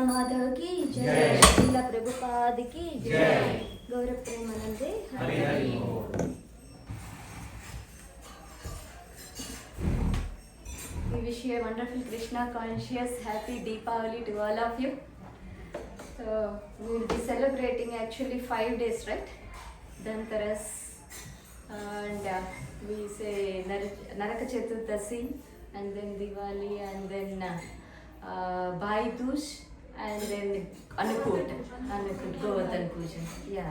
माधव की जय, श्रीला प्रभुपाद की जय, गौरव प्रेमानंदे हरि हरि बोल। We wish you a wonderful Krishna conscious happy Deepavali to all of you. So we will be celebrating actually 5 days, right? Dhanteras and we say Naraka Chaturdasi and then Diwali and then Bhai Dush and then Annakut, Govardhan Puja. Yeah.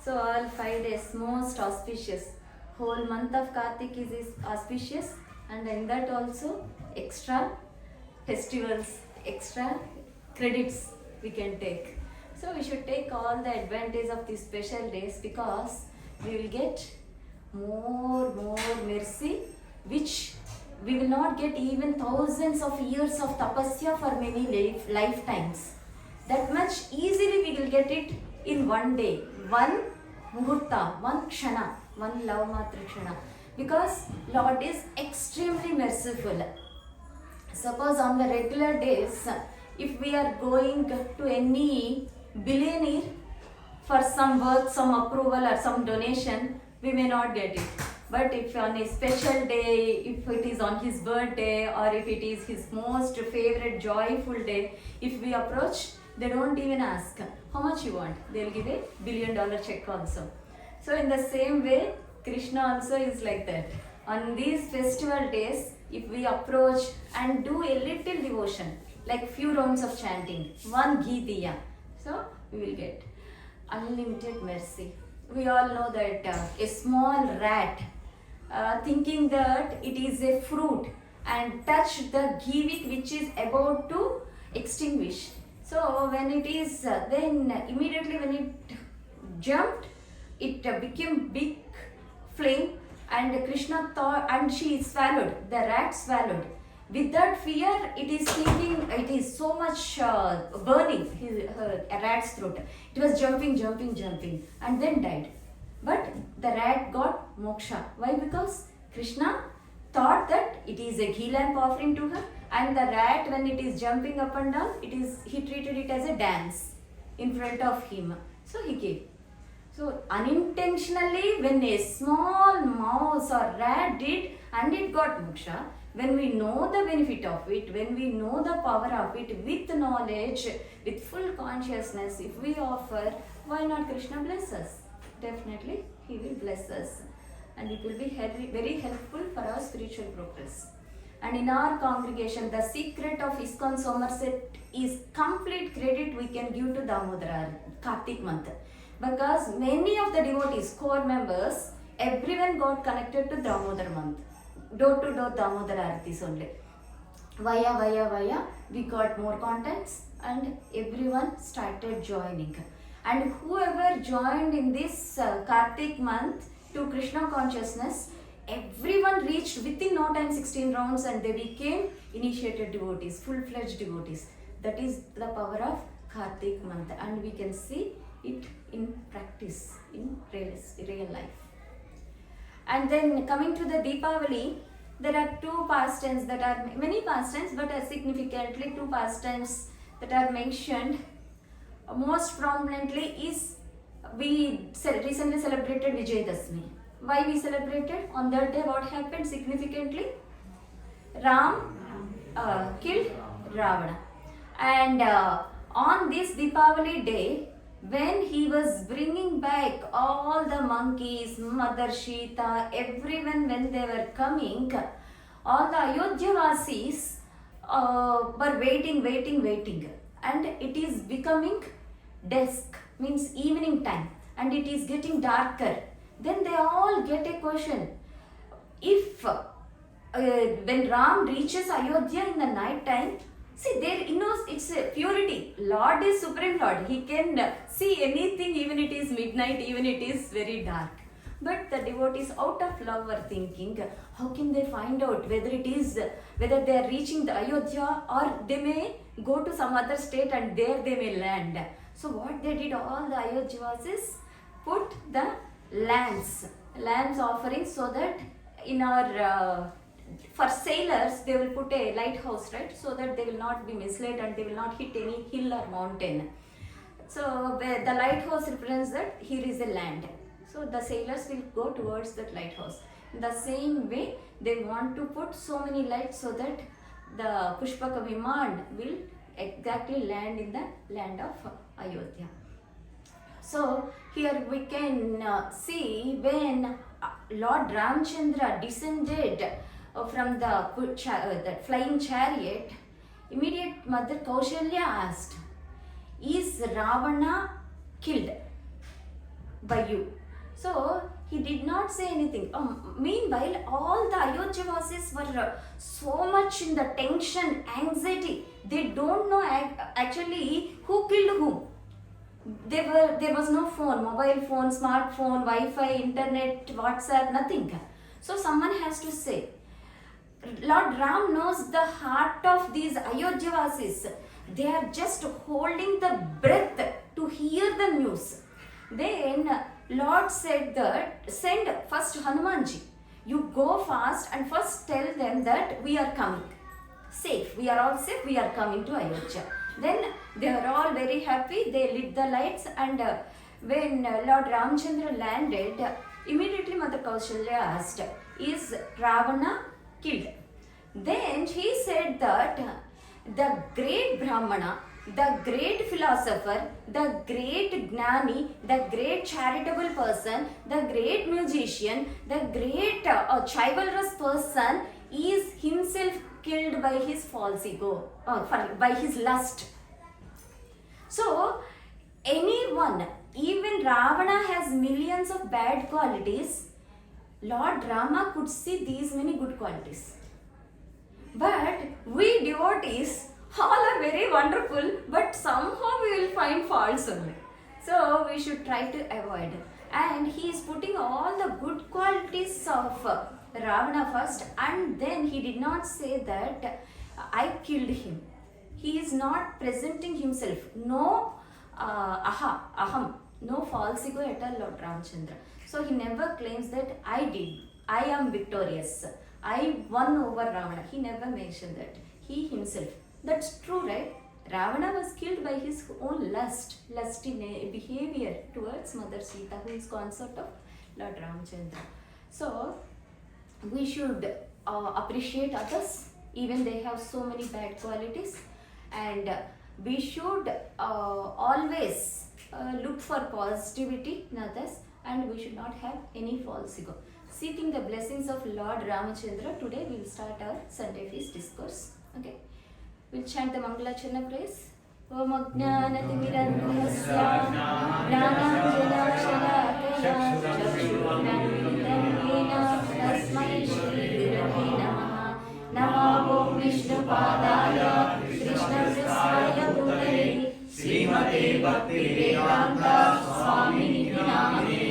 So all 5 days most auspicious. Whole month of Kartik is auspicious, and in that also extra festivals, extra credits we can take. So we should take all the advantage of these special days because we will get more mercy, which we will not get even thousands of years of tapasya for many lifetimes. That much easily we will get it in one day, one muhurta, one kshana, one lavamatra kshana, because Lord is extremely merciful. Suppose on the regular days, if we are going to any billionaire for some work, some approval or some donation, we may not get it. But if on a special day, if it is on his birthday or if it is his most favorite joyful day, if we approach, they don't even ask how much you want. They'll give $1 billion check also. So in the same way, Krishna also is like that. On these festival days, if we approach and do a little devotion, like few rounds of chanting, one Geetiya, so we will get unlimited mercy. We all know that a small rat thinking that it is a fruit and touch the ghee which is about to extinguish. So when it is, then immediately when it jumped, it became big flame, and Krishna thought, and she swallowed, the rat swallowed. With that fear, it is thinking it is so much burning her rat's throat. It was jumping and then died. But the rat got moksha. Why? Because Krishna thought that it is a ghee lamp offering to her, and the rat, when it is jumping up and down, he treated it as a dance in front of him. So he gave. So unintentionally, when a small mouse or rat did and it got moksha, when we know the benefit of it, when we know the power of it, with knowledge, with full consciousness, if we offer, why not Krishna bless us? Definitely, He will bless us. And it will be very helpful for our spiritual progress. And in our congregation, the secret of ISKCON Somerset is complete credit we can give to Damodara, Kartik month. Because many of the devotees, core members, everyone got connected to Damodar month. Door to door Damodar Aartis only. Via, we got more contacts and everyone started joining. And whoever joined in this Kartik month to Krishna consciousness, everyone reached within no time 16 rounds and they became initiated devotees, full-fledged devotees. That is the power of Kartik month, and we can see it in practice, in real life. And then coming to the Deepavali, there are two pastimes that are, many pastimes, but significantly two pastimes that are mentioned. Most prominently is, we recently celebrated Vijayadashmi. Why we celebrated? On that day what happened significantly? Ram killed Ravana. And on this Deepavali day, when he was bringing back all the monkeys, Mother Sita, everyone, when they were coming, all the Ayodhyavasis were waiting. And it is becoming dusk, means evening time, and it is getting darker. Then they all get a question. If when Ram reaches Ayodhya in the night time, see, there it's a purity. Lord is Supreme Lord. He can see anything, even it is midnight, even it is very dark. But the devotees, out of love, were thinking, how can they find out whether they are reaching the Ayodhya, or they may go to some other state and there they may land. So what they did, all the Ayodhyavasis put the lamps offering, so that in our for sailors they will put a lighthouse, right, so that they will not be misled and they will not hit any hill or mountain. So the lighthouse represents that here is a land. So the sailors will go towards that lighthouse. In the same way, they want to put so many lights so that the Pushpaka Viman will exactly land in the land of Ayodhya. So here we can see when Lord Ramchandra descended from the flying chariot, immediate Mother Kaushalya asked, "Is Ravana killed by you?" So he did not say anything. Meanwhile, all the Ayodhyawasis were so much in the tension, anxiety. They don't know actually who killed whom. There was no phone, mobile phone, smartphone, Wi-Fi, internet, WhatsApp, nothing. So someone has to say. Lord Ram knows the heart of these Ayodhyawasis. They are just holding the breath to hear the news. Then Lord said that, send first Hanumanji. You go fast and first tell them that we are coming. Safe. We are all safe. We are coming to Ayodhya. Then they are all very happy. They lit the lights, and when Lord Ramchandra landed, immediately Mother Kaushalya asked, "Is Ravana killed?" Then he said that the great Brahmana, the great philosopher, the great Gnani, the great charitable person, the great musician, the great chivalrous person is himself killed by his false ego, by his lust. So, anyone, even Ravana has millions of bad qualities, Lord Rama could see these many good qualities. But we devotees, all are very wonderful, but somehow we will find faults only. So we should try to avoid. And he is putting all the good qualities of Ravana first, and then he did not say that I killed him. He is not presenting himself. No aham, no false ego at all, Lord Ramchandra. So he never claims that I did, I am victorious, I won over Ravana. He never mentioned that. He himself. That's true, right? Ravana was killed by his own lusty behavior towards Mother Sita, who is consort of Lord Ramchandra. So, we should appreciate others, even they have so many bad qualities, and we should always look for positivity in others, and we should not have any false ego. Seeking the blessings of Lord Ramachandra, today we will start our Sunday feast discourse. Okay, we'll chant the Mangalacharna praise. Om Ajnanatimirandhasya Jnananjana Shalakaya Chakshurunamilitam Yena Tasmai Shri Gurave Namaha. Namo Vishnupadaya Krishna Prasthaya Bhutale Srimate Bhaktivedanta Swamini Namane.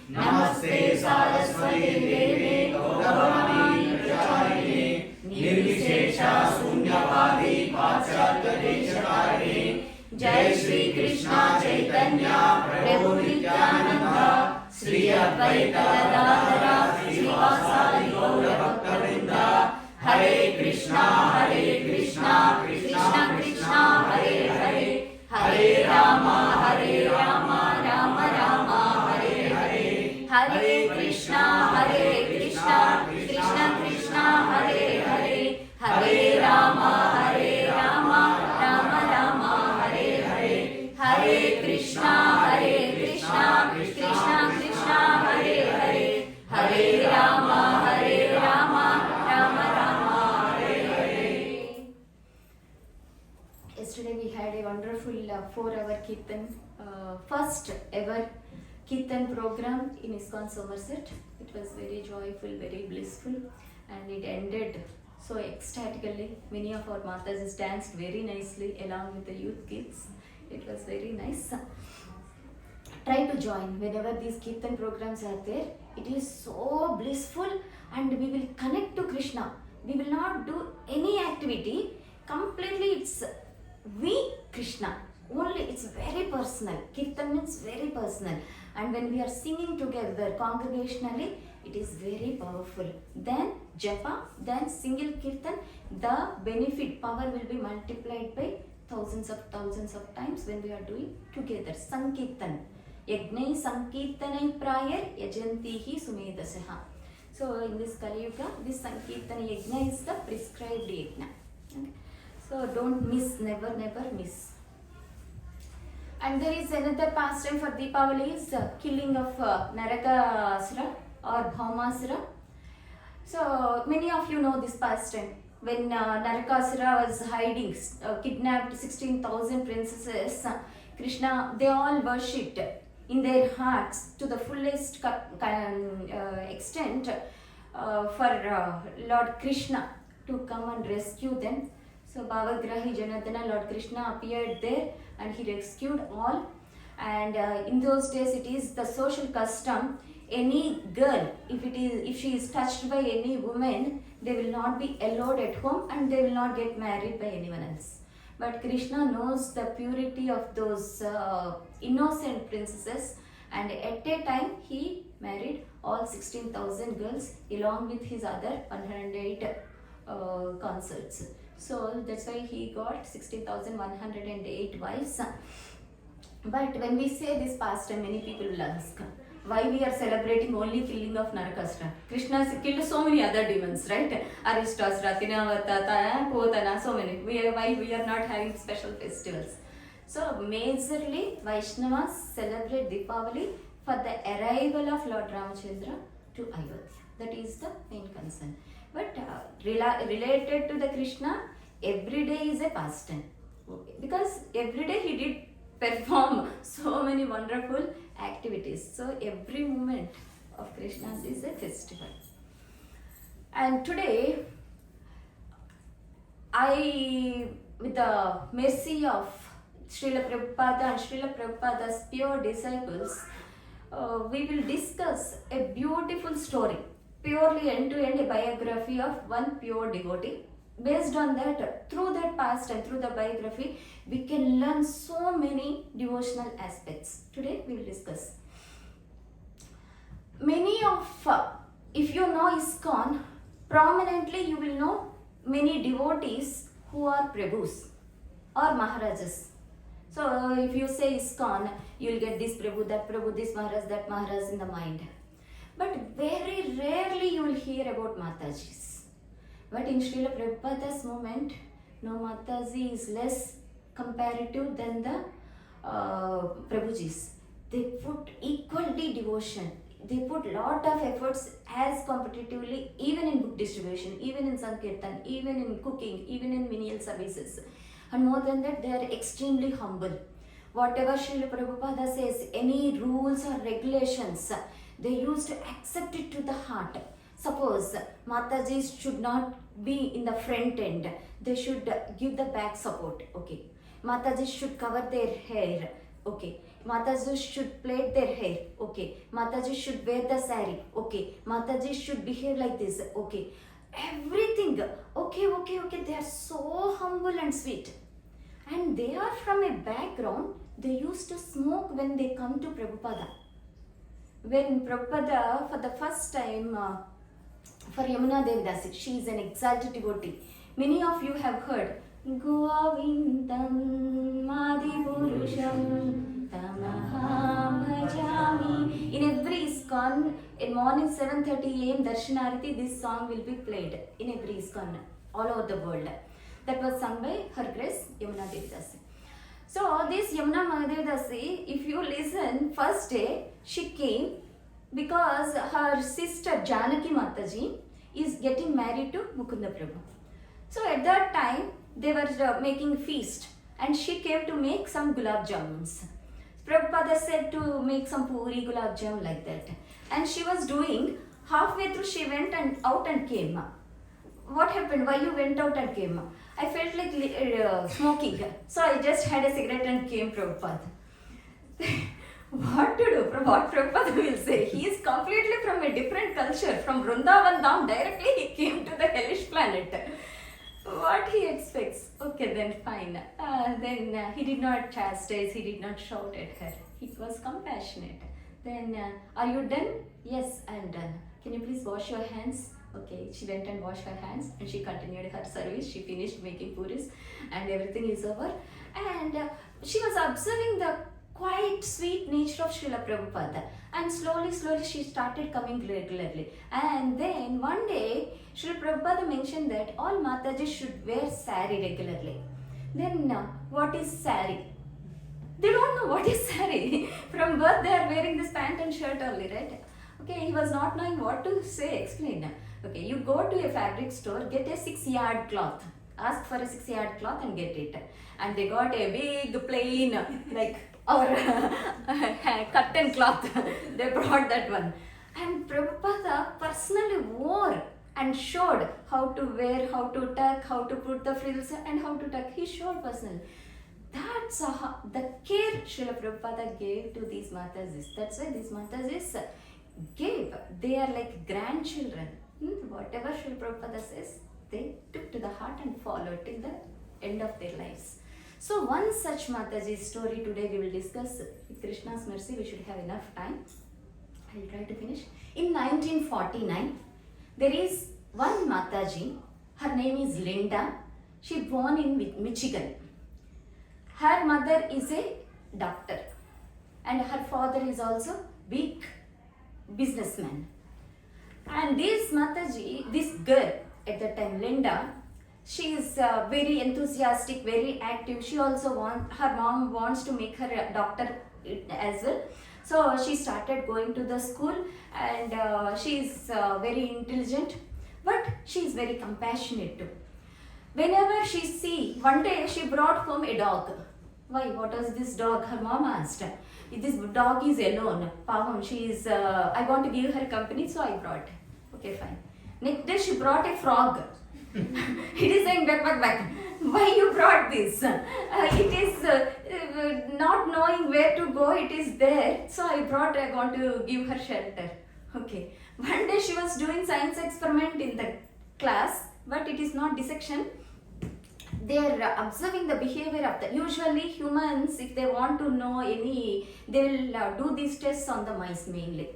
Namaste Saraswati Deve Gauravani Pracharine Nirvishesha Sunyavadi Pacharya Deshakarine. Jai Shri Krishna Chaitanya Prabhu Nityananda Sri Advaita Gadadhara Srivasadi Gaura Bhakta Hare Krishna Krishna Krishna Hare Hare Hare Rama Rama Rama Hare Hare Hare Krishna Krishna Krishna Hare Hare Hare Rama Rama Hare Hare Hare Krishna Krishna Krishna Hare Hare Hare Rama Rama Hare Hare. Yesterday we had a wonderful 4-hour Kirtan, first ever Kirtan program in ISKCON Somerset. It was very joyful, very blissful, and it ended so ecstatically. Many of our Matas danced very nicely along with the youth kids. It was very nice. Try to join whenever these Kirtan programs are there. It is so blissful, and we will connect to Krishna. We will not do any activity. Completely it's we Krishna. Only it's very personal. Kirtan means very personal. And when we are singing together congregationally, It is very powerful. Then japa, then single kirtan, the benefit power will be multiplied by thousands of times when we are doing together. Sankirtan. Yagnai sankirtanai prayar yajantihi sumedasaha. So in this Kali Yuga, this sankirtana yajna is the prescribed yajna. Okay. So don't miss, never miss. And there is another pastime for Deepavali is killing of Narakasura or Bhaumasura. So many of you know this pastime. When Narakasura was hiding, kidnapped 16,000 princesses, Krishna, they all worshipped in their hearts to the fullest extent for Lord Krishna to come and rescue them. So Bhavagrahi Janardana, Lord Krishna appeared there and he rescued all. And in those days it is the social custom, any girl, if she is touched by any woman, they will not be allowed at home and they will not get married by anyone else. But Krishna knows the purity of those innocent princesses, and at a time he married all 16,000 girls along with his other 108 consorts. So that's why he got 16,108 wives. But when we say this pastime, many people will ask, why we are celebrating only killing of Narakasura? Krishna killed so many other demons, right? Aristasura, Tinavata, Potana, so many. Why we are not having special festivals? So majorly Vaishnavas celebrate Deepavali for the arrival of Lord Ramachandra to Ayodhya. That is the main concern. But related to the Krishna, every day is a pastime. Because every day he did perform so many wonderful activities. So every moment of Krishna's is a festival. And today, with the mercy of Srila Prabhupada and Srila Prabhupada's pure disciples, we will discuss a beautiful story, purely end-to-end a biography of one pure devotee. Based on that, through that pastime, through the biography, we can learn so many devotional aspects. Today we will discuss. Many of, if you know ISKCON, prominently you will know many devotees who are Prabhus or Maharajas. So if you say ISKCON, you will get this Prabhu, this Maharaj, that Maharaj in the mind. But very rarely you will hear about Matajis. But in Srila Prabhupada's moment, no Mataji is less comparative than the Prabhujis. They put equally devotion. They put lot of efforts as competitively, even in book distribution, even in Sankirtan, even in cooking, even in menial services. And more than that, they are extremely humble. Whatever Srila Prabhupada says, any rules or regulations, they used to accept it to the heart. Suppose Matajis should not be in the front end, they should give the back support. Okay. Matajis should cover their hair. Okay. Matajis should plait their hair. Okay. Matajis should wear the sari. Okay. Matajis should behave like this. Okay. Everything. Okay. They are so humble and sweet. And they are from a background, they used to smoke when they come to Prabhupada. When Prabhupada, for the first time, for Hladini Devi Dasini, she is an exalted devotee. Many of you have heard Govindam Madipurusham Tamaham Bhajami. In every ISKCON, in morning 7:30 AM Darshanarati, this song will be played in every ISKCON all over the world. That was sung by Her Grace Hladini Devi Dasini. So this Hladini Devi Dasini, if you listen, first day she came because her sister Janaki Mataji is getting married to Mukunda Prabhu. So at that time they were making feast and she came to make some gulab jamuns. Prabhupada said to make some puri gulab jamun like that. And she was doing, halfway through she went and out and came. What happened? Why you went out and came? I felt like smoking. So I just had a cigarette and came, Prabhupada. What to do? What Prabhupada will say? He is completely from a different culture. From Vrindavan Dham, directly he came to the hellish planet. What he expects? Okay, then fine. Then he did not chastise, he did not shout at her. He was compassionate. Then, are you done? Yes, I am done. can you please wash your hands? Okay, she went and washed her hands and she continued her service. She finished making puris and everything is over. And she was observing the quite sweet nature of Srila Prabhupada, and slowly she started coming regularly. And then one day Srila Prabhupada mentioned that all Mataji should wear sari regularly. Then what is sari? They don't know what is sari. From birth they are wearing this pant and shirt only, right? Okay, he was not knowing what to say, explain. Okay, you go to a fabric store, get a 6-yard cloth. Ask for a 6-yard cloth and get it. And they got a big plain, like our curtain cloth. They brought that one. And Prabhupada personally wore and showed how to wear, how to tuck, how to put the frills and how to tuck. He showed personally. That's the care Srila Prabhupada gave to these Matajis. That's why these Matajis gave. They are like grandchildren. Whatever Srila Prabhupada says, they took to the heart and followed till the end of their lives. So one such Mataji story today we will discuss. With Krishna's mercy, we should have enough time. I will try to finish. In 1949, there is one Mataji. Her name is Linda. She born in Michigan. Her mother is a doctor and her father is also big businessman. And this Mataji, this girl at the time, Linda, she is very enthusiastic, very active. She also her mom wants to make her a doctor as well. So she started going to the school, and she is very intelligent, but she is very compassionate too. Whenever she see, one day she brought home a dog. Why? What was this dog? Her mom asked. This dog is alone. Paham, she is. I want to give her company, so I brought. Okay, fine. Next day she brought a frog. It is saying back. Why you brought this? It is not knowing where to go. It is there, so I brought. I want to give her shelter. Okay. One day she was doing science experiment in the class, but it is not dissection. They are observing the behavior of the, usually humans, if they want to know any, they will do these tests on the mice mainly.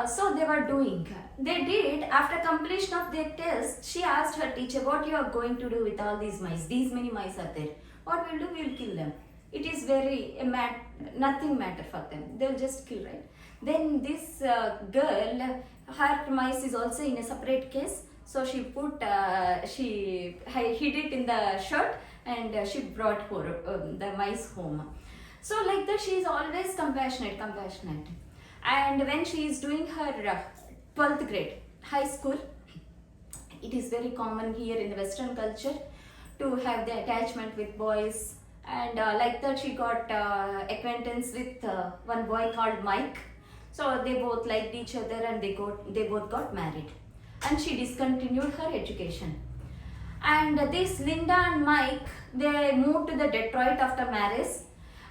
So they were doing. They did, after completion of their test, she asked her teacher, what you are going to do with all these mice? These many mice are there. What we'll do? We'll kill them. It is very, nothing matter for them. They'll just kill, right? Then this girl, her mice is also in a separate case. So she put, she hid it in the shirt and she brought her, the mice home. So like that she is always compassionate. And when she is doing her 12th grade, high school, it is very common here in the Western culture to have the attachment with boys. And like that she got acquaintance with one boy called Mike. So they both liked each other and they both got married. And she discontinued her education. And this Linda and Mike, they moved to the Detroit after marriage,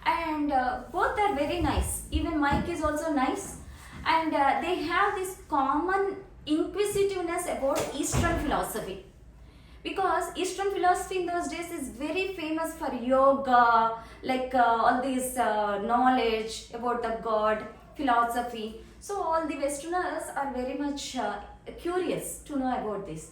and both are very nice. Even Mike is also nice, and they have this common inquisitiveness about Eastern philosophy, because Eastern philosophy in those days is very famous for yoga, like all this knowledge about the God, philosophy. So all the Westerners are very much curious to know about this.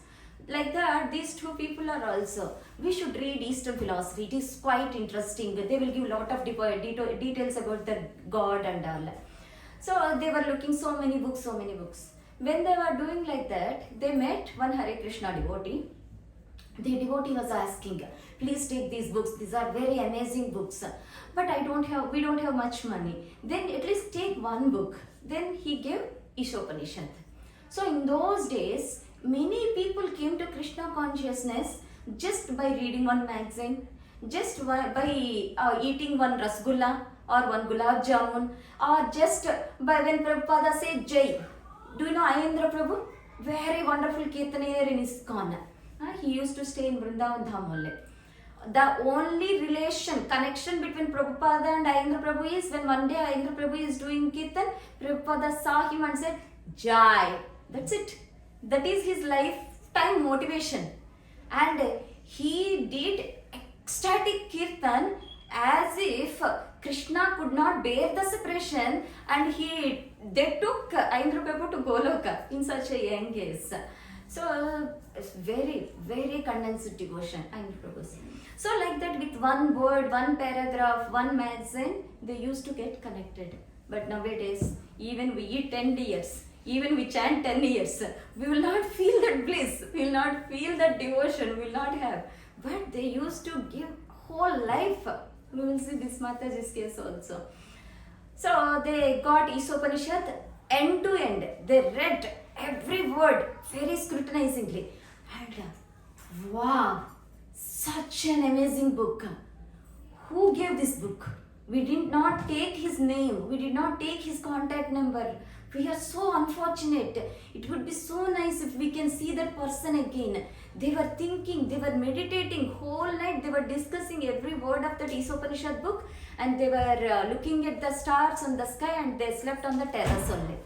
Like that, these two people are also, we should read Eastern philosophy. It is quite interesting. They will give a lot of details about the God and all. So they were looking so many books. When they were doing like that, they met one Hare Krishna devotee. The devotee was asking, please take these books. These are very amazing books. But we don't have much money. Then at least take one book. Then he gave Ishopanishad. So in those days, many people came to Krishna consciousness just by reading one magazine, just by eating one rasgulla or one gulab jamun, or just by when Prabhupada said Jai. Do you know Ayendra Prabhu? Very wonderful kirtanayer in ISKCON. He used to stay in Vrindavan Dham only. The only connection between Prabhupada and Ayendra Prabhu is when one day Ayendra Prabhu is doing kirtan, Prabhupada saw him and said, Jai. That's it. That is his lifetime motivation. And he did ecstatic kirtan as if Krishna could not bear the separation, and they took Aindraprabhu to Goloka in such a young age. So it's very, very condensed devotion, Aindraprabhu's. So like that, with one word, one paragraph, one magazine, they used to get connected. But nowadays, even we eat 10 years, even we chant 10 years, we will not feel that bliss, we will not feel that devotion, we will not have. But they used to give whole life. We will see this Mataji's case also. So they got Isopanishad end to end. They read every word very scrutinizingly. And wow, such an amazing book. Who gave this book? We did not take his name. We did not take his contact number. We are so unfortunate. It would be so nice if we can see that person again. They were thinking, they were meditating whole night. They were discussing every word of that Isopanishad book, and they were looking at the stars on the sky, and they slept on the terrace only.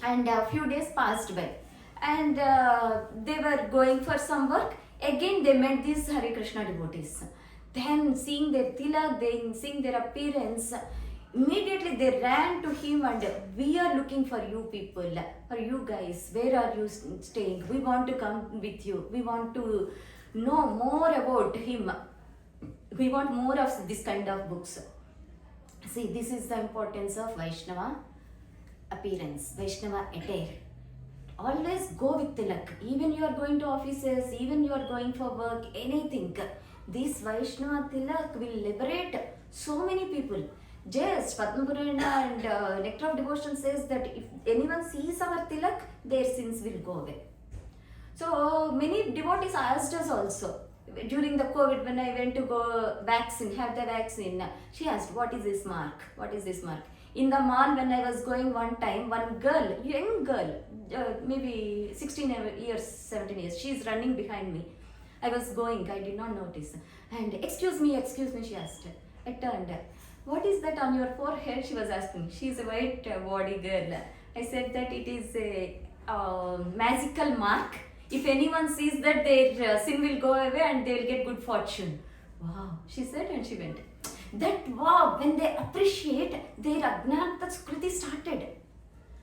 And a few days passed by, and they were going for some work. Again they met these Hare Krishna devotees. Then seeing their tilak, then seeing their appearance, immediately they ran to him and, we are looking for you people, for you guys, where are you staying? We want to come with you. We want to know more about him. We want more of this kind of books. See, this is the importance of Vaishnava appearance, Vaishnava attire. Always go with tilak. Even you are going to offices, even you are going for work, anything. This Vaishnava tilak will liberate so many people. Just Padma Purana and Nectar of Devotion says that if anyone sees our tilak, their sins will go away. So many devotees asked us also during the COVID, when I went to go have the vaccine. She asked, what is this mark? What is this mark? In the mall, when I was going one time, one girl, young girl, maybe 16 years, 17 years, she is running behind me. I was going, I did not notice. And excuse me, she asked. I turned. What is that on your forehead? She was asking. She is a white body girl. I said that it is a magical mark. If anyone sees that, their sin will go away and they will get good fortune. Wow, she said, and she went. That wow, when they appreciate, their Ajnata Skriti started.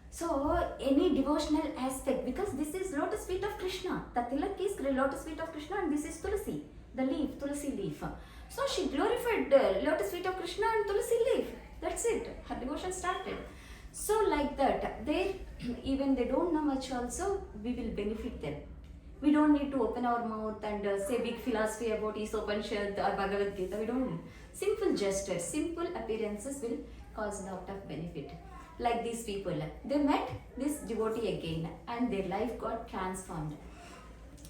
So any devotional aspect, because this is lotus feet of Krishna. The tilak is lotus feet of Krishna, and this is Tulasi, the leaf, Tulasi leaf. So she glorified the lotus feet of Krishna and Tulasi leaf. That's it. Her devotion started. So like that, even they don't know much also, we will benefit them. We don't need to open our mouth and say big philosophy about Isopanishad or Bhagavad Gita. We don't need. Simple gestures, simple appearances will cause a lot of benefit. Like these people, they met this devotee again and their life got transformed.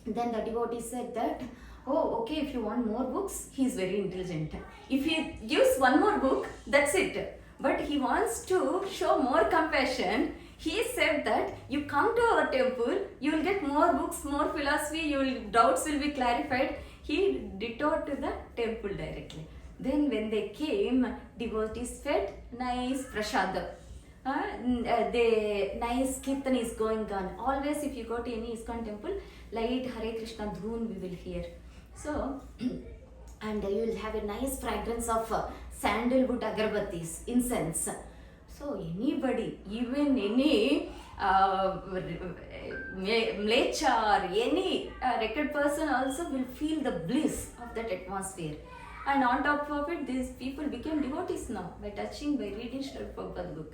Then the devotee said that, oh, okay, if you want more books, he is very intelligent. If he gives one more book, that's it. But he wants to show more compassion. He said that you come to our temple, you will get more books, more philosophy, doubts will be clarified. He detoured to the temple directly. Then when they came, devotees fed nice prasada. The nice kirtan is going on. Always if you go to any ISKCON temple, light Hare Krishna dhoon we will hear. So, and you will have a nice fragrance of sandalwood agarbattis, incense. So anybody, even any mlecha or any record person also will feel the bliss of that atmosphere. And on top of it, these people became devotees now by reading Srila Prabhupada's book.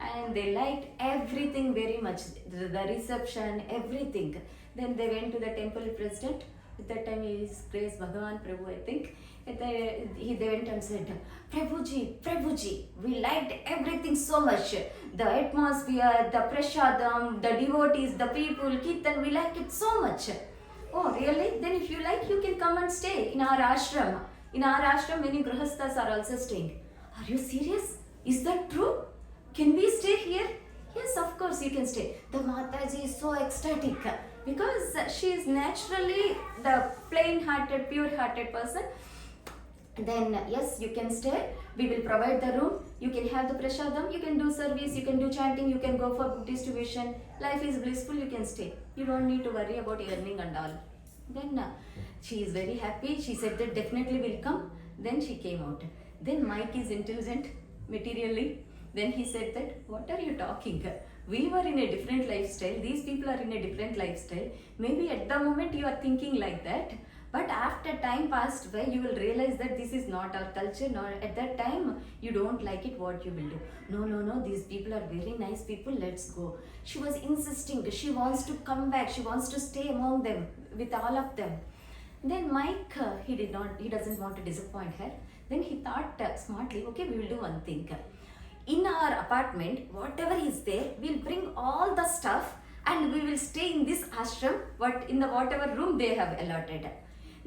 And they liked everything very much, the reception, everything. Then they went to the temple president. At that time, his grace Bhagavan Prabhu, I think. They went and said, Prabhuji, we liked everything so much. The atmosphere, the prashadam, the devotees, the people, kirtan, we liked it so much. Oh, really? Then if you like, you can come and stay in our ashram. In our ashram, many grahasthas are also staying. Are you serious? Is that true? Can we stay here? Yes, of course you can stay. The Mataji is so ecstatic because she is naturally the plain-hearted, pure-hearted person. Then yes, you can stay. We will provide the room. You can have the prasadam. You can do service. You can do chanting. You can go for book distribution. Life is blissful. You can stay. You don't need to worry about earning and all. Then she is very happy. She said that definitely will come. Then she came out. Then Mike is intelligent materially. Then he said that, what are you talking? We were in a different lifestyle. These people are in a different lifestyle. Maybe at the moment you are thinking like that. But after time passed by, you will realize that this is not our culture. Nor at that time, you don't like it, what you will do? No, these people are very nice people, let's go. She was insisting, she wants to come back, she wants to stay among them, with all of them. Then Mike, he doesn't want to disappoint her. Then he thought smartly, okay, we will do one thing. In our apartment, whatever is there, we'll bring all the stuff and we will stay in this ashram, in the whatever room they have allotted.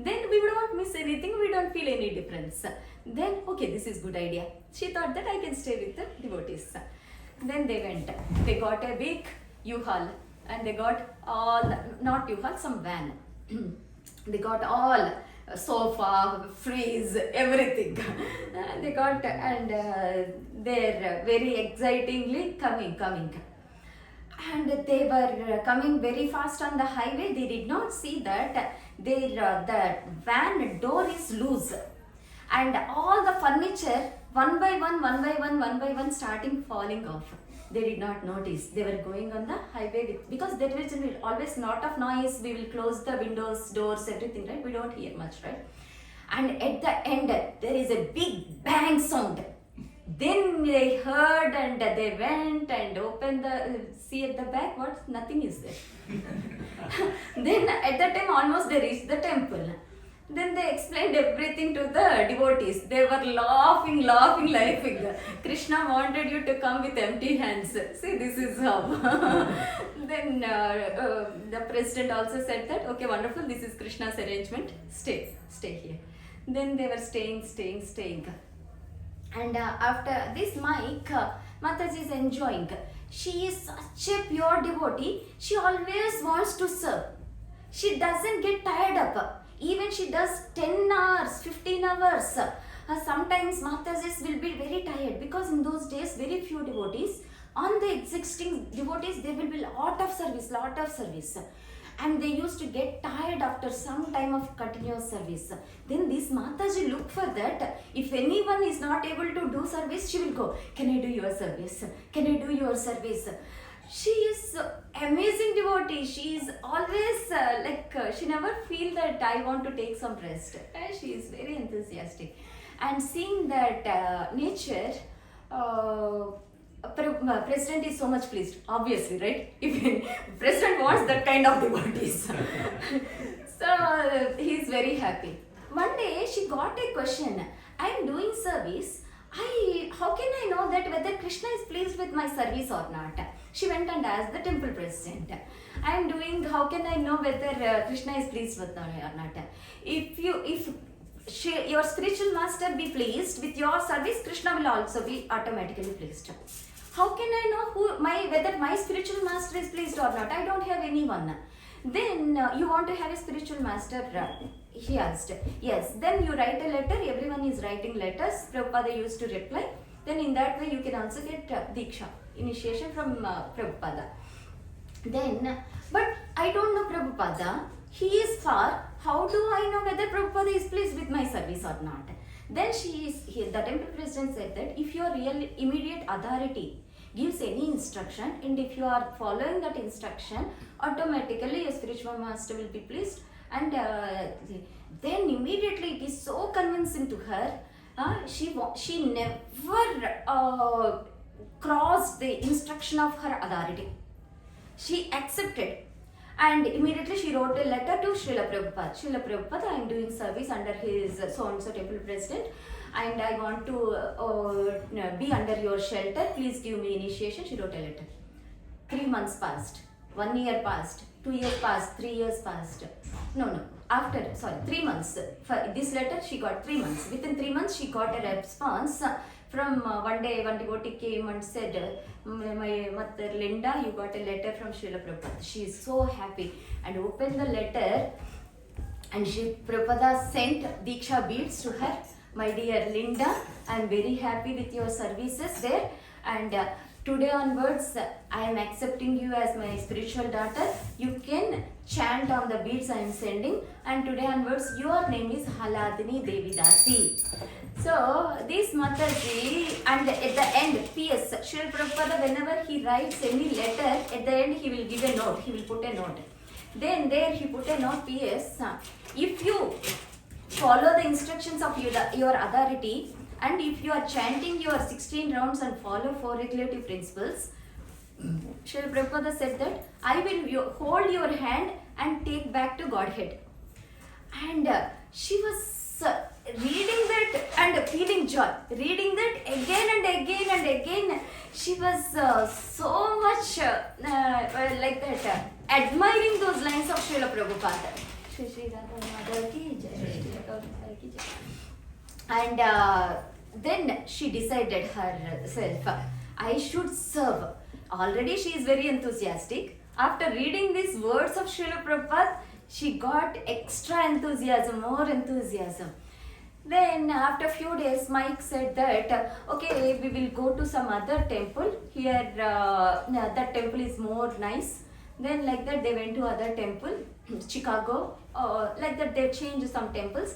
Then we won't miss anything, we don't feel any difference. Then, okay, this is good idea. She thought that I can stay with the devotees. Then they went. They got a big U-Haul and they got all, not U-Haul, some van. They got all sofa, freeze, everything. They got, and they're very excitingly coming. And they were coming very fast on the highway. They did not see that the van door is loose, and all the furniture one by one starting falling off. They did not notice. They were going on the highway because there is always lot of noise. We will close the windows, doors, everything, right? We don't hear much, right? And at the end, there is a big bang sound. Then they heard and they went and opened see at the back, nothing is there. Then at that time almost they reached the temple. Then they explained everything to the devotees. They were laughing. Krishna wanted you to come with empty hands. See, this is how. Then the president also said that, okay, wonderful, this is Krishna's arrangement. Stay here. Then they were staying. And after this, Mataji is enjoying. She is such a pure devotee. She always wants to serve. She doesn't get tired up. Even she does 10 hours, 15 hours. Sometimes Matajis will be very tired because in those days, very few devotees. On the existing devotees, there will be lot of service. And they used to get tired after some time of continuous service. Then this Mataji looked for that. If anyone is not able to do service, she will go, can I do your service? Can I do your service? She is amazing devotee. She is always she never feel that I want to take some rest. She is very enthusiastic. And seeing that nature, President is so much pleased, obviously, right? If President wants that kind of devotees. So he is very happy. One day she got a question. I am doing service. How can I know that whether Krishna is pleased with my service or not? She went and asked the temple president. How can I know whether Krishna is pleased with me or not? If your spiritual master be pleased with your service, Krishna will also be automatically pleased. How can I know whether my spiritual master is pleased or not? I don't have anyone. Then you want to have a spiritual master? He asked. Yes. Then you write a letter. Everyone is writing letters. Prabhupada used to reply. Then in that way you can also get Diksha, initiation from Prabhupada. Then, but I don't know Prabhupada. He is far. How do I know whether Prabhupada is pleased with my service or not? Then the temple president said that if your real immediate authority gives any instruction, and if you are following that instruction, automatically your spiritual master will be pleased. And then immediately it is so convincing to her. She never crossed the instruction of her authority. She accepted. And immediately she wrote a letter to Srila Prabhupada. Srila Prabhupada, I am doing service under his so-and-so temple president, and I want to be under your shelter. Please give me initiation. She wrote a letter. 3 months passed. 1 year passed. 2 years passed. 3 years passed. After 3 months. For this letter, she got 3 months. Within 3 months, she got a response from one day. One devotee came and said, my mother Linda, you got a letter from Srila Prabhupada. She is so happy and opened the letter, and Prabhupada sent Diksha beads to her. My dear Linda, I am very happy with your services there, and today onwards I am accepting you as my spiritual daughter. You can chant on the beads I am sending, and today onwards your name is Hladini Devi Dasi. So this Mataji, and at the end, PS, Srila Prabhupada, whenever he writes any letter, at the end he will give a note, he will put a note. Then there he put a note, PS, if you follow the instructions of your authority, and if you are chanting your 16 rounds and follow 4 regulative principles, Srila Prabhupada said that I will hold your hand and take back to Godhead. And she was reading that and feeling joy. Reading that again and again and again. She was so much like that, admiring those lines of Srila Prabhupada. Shri Shri Radha Mother ki jai, Shri Radha Mother ki jai. And then she decided herself, I should serve. Already she is very enthusiastic. After reading these words of Srila Prabhupada, she got extra enthusiasm, more enthusiasm. Then after a few days, Mike said that, okay, we will go to some other temple. Here, that temple is more nice. Then like that, they went to other temple, Chicago. Like that, they changed some temples.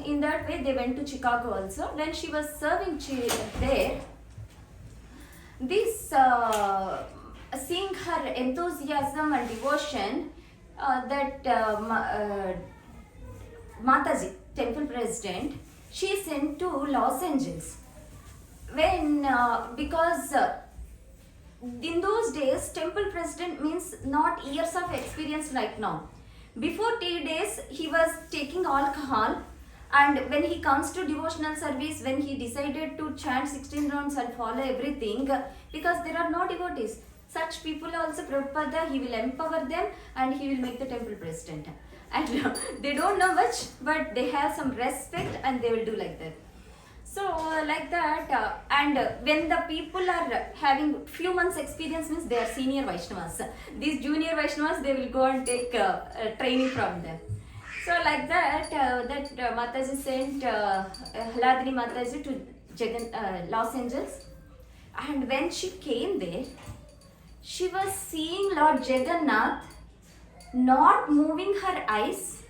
In that way, they went to Chicago also. When she was serving there, this seeing her enthusiasm and devotion, that Mataji, temple president, she sent to Los Angeles. When because in those days, temple president means not years of experience like now. Before 3 days, he was taking alcohol, and when he comes to devotional service, when he decided to chant 16 rounds and follow everything, because there are no devotees, such people also Prabhupada, he will empower them and he will make the temple president. And they don't know much, but they have some respect and they will do like that. So like that, and when the people are having few months experience, means they are senior Vaishnavas. These junior Vaishnavas, they will go and take training from them. So like that, Mataji sent Hladini Mataji to Los Angeles. And when she came there, she was seeing Lord Jagannath not moving her eyes,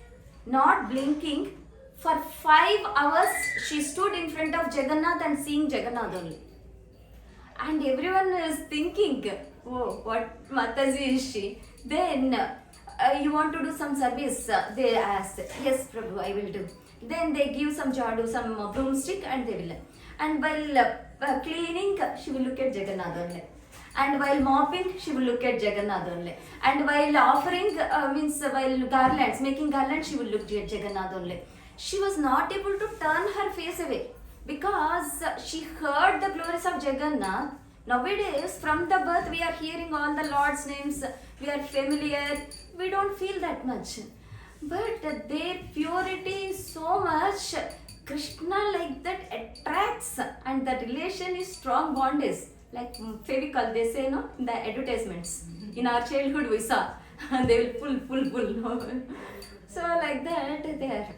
not blinking. For 5 hours, she stood in front of Jagannath and seeing Jagannath only. And everyone is thinking, oh, what Mataji is she? Then, you want to do some service? They asked, yes, Prabhu, I will do. Then they give some jadu, some broomstick, and they will. And while cleaning, she will look at Jagannath only. And while mopping, she will look at Jagannath only. And while offering, while garlands, making garlands, she will look at Jagannath only. She was not able to turn her face away because she heard the glories of Jagannath. Nowadays, from the birth, we are hearing all the Lord's names, we are familiar, we don't feel that much. But their purity is so much, Krishna like that attracts, and the relation is strong bondage. Like Fevicol, they say, no, in the advertisements. In our childhood, we saw, they will pull. So like that, they are.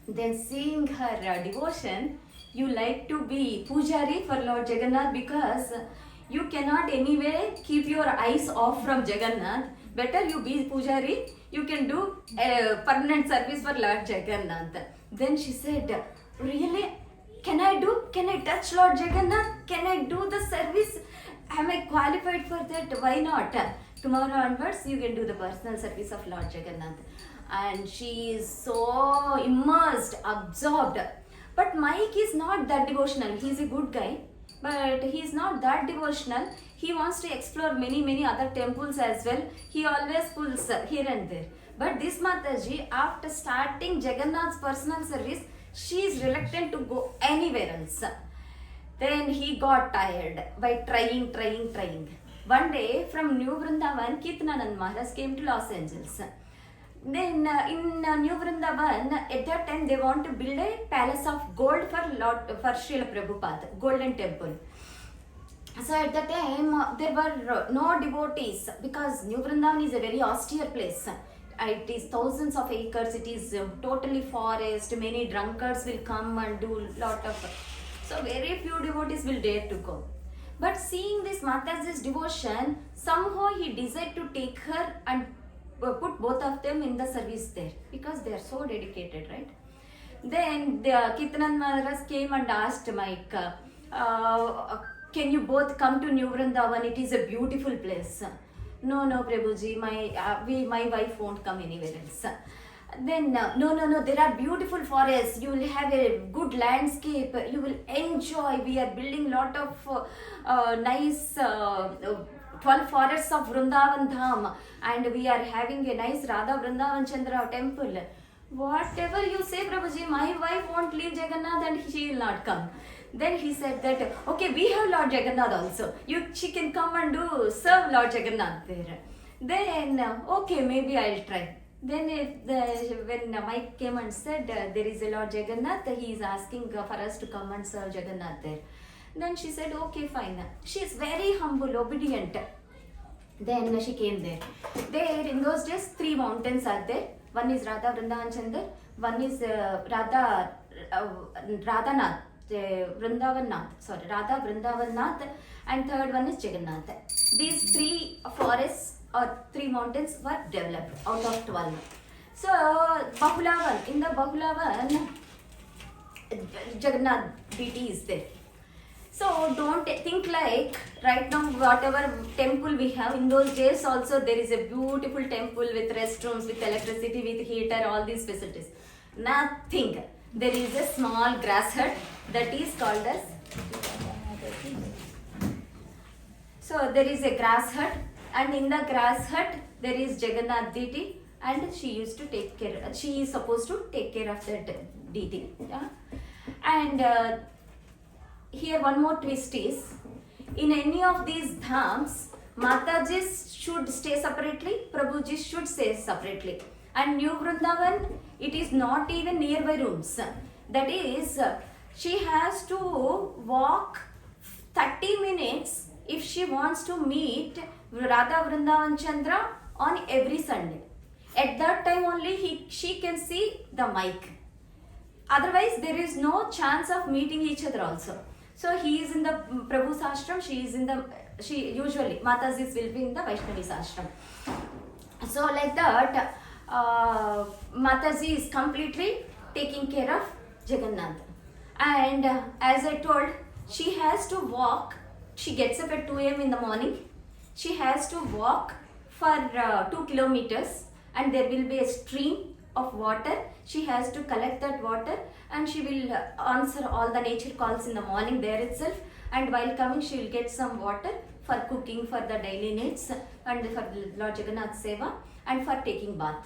Then seeing her devotion, you like to be pujari for Lord Jagannath because you cannot anyway keep your eyes off from Jagannath. Better you be pujari, you can do permanent service for Lord Jagannath. Then she said, really? Can I touch Lord Jagannath? Can I do the service? Am I qualified for that? Why not? Tomorrow onwards, you can do the personal service of Lord Jagannath. And she is so immersed, absorbed. But Mike is not that devotional. He is a good guy, but he is not that devotional. He wants to explore many other temples as well. He always pulls here and there. But this Mataji, after starting Jagannath's personal service, she is reluctant to go anywhere else. Then he got tired by trying. One day from New Vrindavan, Kirtananand Maharaj came to Los Angeles. Then in New Vrindavan, at that time they want to build a palace of gold for Srila Prabhupada, golden temple. So at that time there were no devotees because New Vrindavan is a very austere place. It is thousands of acres, it is totally forest, many drunkards will come and do lot of... So very few devotees will dare to go. But seeing this Mataji's devotion, somehow he decided to take her and put both of them in the service there, because they are so dedicated, right? Then the Kirtanand Maharaj came and asked Mike, can you both come to New Vrindavan? It is a beautiful place. No, Prabhuji, my wife won't come anywhere else. Then no, there are beautiful forests, you will have a good landscape, you will enjoy. We are building lot of nice 12 forests of Vrindavan Dham, and we are having a nice Radha Vrindavan Chandra temple. Whatever you say, Prabhuji, my wife won't leave Jagannath and she will not come. Then he said that, okay, we have Lord Jagannath also. She can come and serve Lord Jagannath there. Then, okay, maybe I'll try. Then when Mike came and said, there is a Lord Jagannath, he is asking for us to come and serve Jagannath there. Then she said, okay, fine. She is very humble, obedient. Then she came there. There, in those days, 3 mountains are there. One is Radha Vrindavan Chandar, one is Radha Nath, Radha Vrindavan Nath, and third one is Jagannath. These 3 forests or 3 mountains were developed out of 12. So, Bahulavan, in the Bahulavan, Jagannath deity is there. So don't think like right now whatever temple we have, in those days also there is a beautiful temple with restrooms, with electricity, with heater, all these facilities. Nothing. There is a small grass hut that is called as. So there is a grass hut, and in the grass hut there is Jagannath deity, and she used to take care. She is supposed to take care of that deity. Yeah? And here one more twist is, in any of these dhams, Matajis should stay separately, Prabhujis should stay separately. And New Vrindavan, it is not even nearby rooms. That is, she has to walk 30 minutes if she wants to meet Radha Vrindavan Chandra on every Sunday. At that time only she can see the mic. Otherwise, there is no chance of meeting each other also. So he is in the Prabhu's ashram, she usually, Matajis will be in the Vaishnavi's ashram. So like that, Mataji is completely taking care of Jagannath. And as I told, she has to walk, she gets up at 2 a.m. in the morning, she has to walk for 2 kilometers, and there will be a stream of water. She has to collect that water, and she will answer all the nature calls in the morning there itself, and while coming she will get some water for cooking for the daily needs and for Lord Jagannath Seva and for taking bath.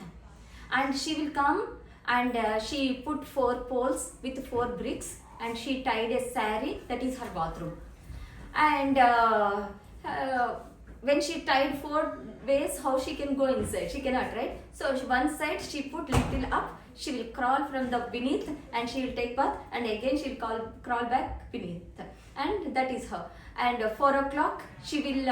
And she will come and she put 4 poles with 4 bricks, and she tied a sari, that is her bathroom. And when she tied 4 ways, how she can go inside? She cannot, right? So one side she put little up, she will crawl from the beneath and she will take bath, and again she will crawl back beneath, and that is her. And 4 o'clock she will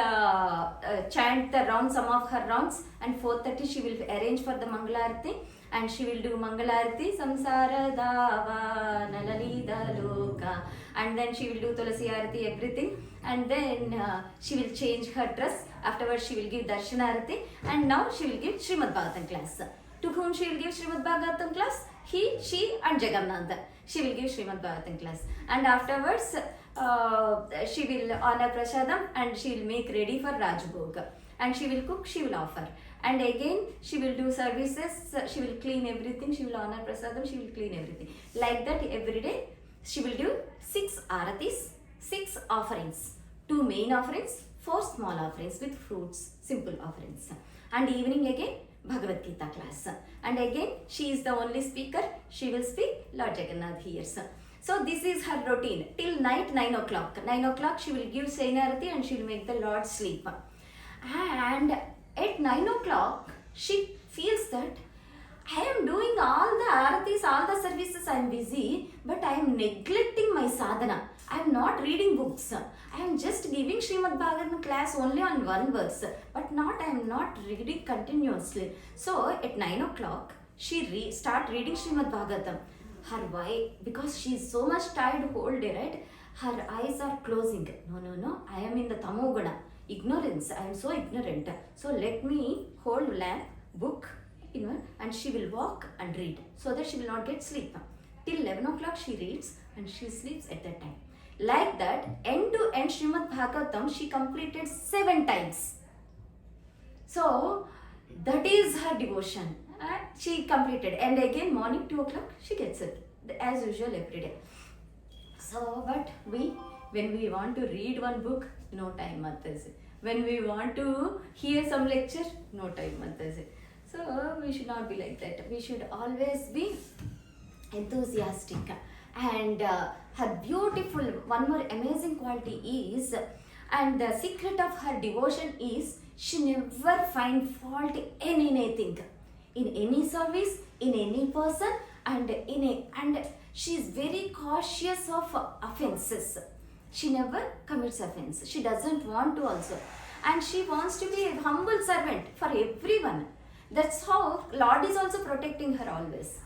chant the round, some of her rounds, and 4:30 she will arrange for the Mangalarati, and she will do Mangalarati, Samsara Dava Nalalida Loka, and then she will do Tulasi Arati, everything, and then she will change her dress. Afterwards she will give Darshanarati, and now she will give Srimad Bhagavatam class. To whom she will give Srimad Bhagavatam class? He, she and Jagannatha. She will give Srimad Bhagavatam class, and afterwards she will honor Prasadam, and she will make ready for Rajbhoga, and she will cook, she will offer, and again she will do services, she will clean everything, she will honor Prasadam, she will clean everything. Like that every day she will do 6 aratis, 6 offerings, 2 main offerings, 4 small offerings with fruits, simple offerings, and evening again Bhagavad Gita class, and again she is the only speaker, she will speak, Lord Jagannath hears. So this is her routine till night 9 o'clock. 9 o'clock she will give Sainarati and she will make the Lord sleep. And at 9 o'clock she feels that I am doing all the aratis, all the services, I am busy, but I am neglecting my sadhana. I am not reading books. I am just giving Srimad Bhagavatam class only on 1 verse, but I am not reading continuously. So at 9 o'clock she start reading Srimad Bhagavatam. Her why? Because she is so much tired whole day, right? her eyes are closing. No, I am in the tamoguna. Ignorance, I am so ignorant. So let me hold lamp, book, and she will walk and read so that she will not get sleep. Till 11 o'clock she reads and she sleeps at that time. Like that, end to end Srimad Bhagavatam she completed 7 times. So that is her devotion. She completed, and again morning 2 o'clock she gets it as usual every day. So, but when we want to read one book, no time Mataji. When we want to hear some lecture, no time Mataji. So we should not be like that. We should always be enthusiastic. And her beautiful, one more amazing quality is, and the secret of her devotion is, she never find fault in anything, in any service, in any person, and she is very cautious of offenses. She never commits offense. She doesn't want to also, and she wants to be a humble servant for everyone. That's how Lord is also protecting her always.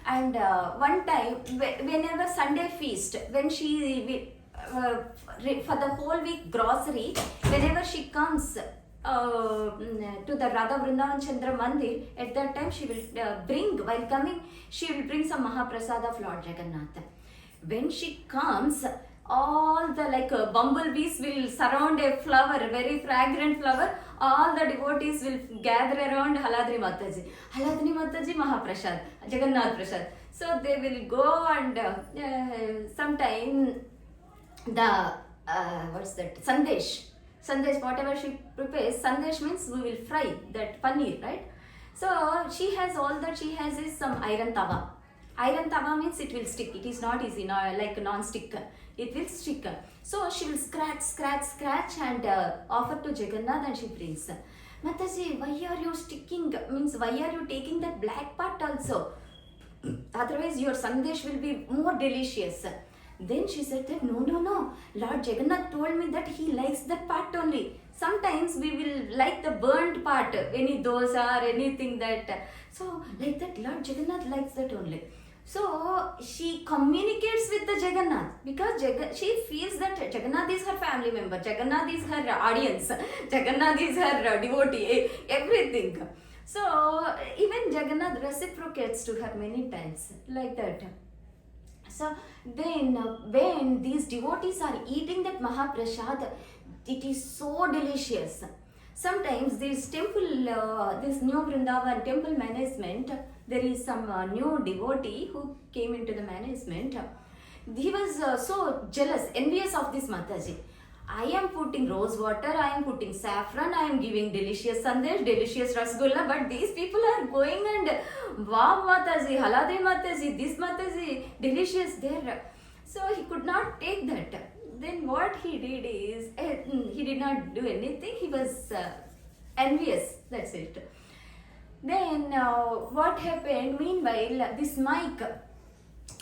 And one time, whenever Sunday feast, when she for the whole week grocery, whenever she comes to the Radha Vrindavan Chandra Mandir, at that time she will bring, while coming, she will bring some Mahaprasad of Lord Jagannath. When she comes, all the bumblebees will surround a flower, very fragrant flower. All the devotees will gather around Hladini Mataji. Hladini Mataji Mahaprasad, Jagannath Prasad. So they will go and sometime the what's that? Sandesh, whatever she prepares, Sandesh means we will fry that paneer, right? So she has all that she has is some iron tawa. Iron tawa means it will stick. It is not easy, like non-stick. It will stick. So she will scratch and offer to Jagannath, and she brings. Mataji, why are you sticking? Means why are you taking that black part also? Otherwise your Sandesh will be more delicious. Then she said that no. Lord Jagannath told me that he likes that part only. Sometimes we will like the burnt part, any dosa or anything that. So like that Lord Jagannath likes that only. So she communicates with the Jagannath because she feels that Jagannath is her family member, Jagannath is her audience, Jagannath is her devotee, everything. So even Jagannath reciprocates to her many times like that. So then when these devotees are eating that Mahaprasad, it is so delicious. Sometimes this temple, this new Vrindavan temple management, there is some new devotee who came into the management. He was so jealous, envious of this Mataji. I am putting rose water, I am putting saffron, I am giving delicious sandesh, delicious rasgulla, but these people are going and wow Mataji, Hladini Mataji, this Mataji, delicious there. So he could not take that. Then what he did is, he did not do anything, he was envious, that's it. Then what happened, meanwhile, this Mike,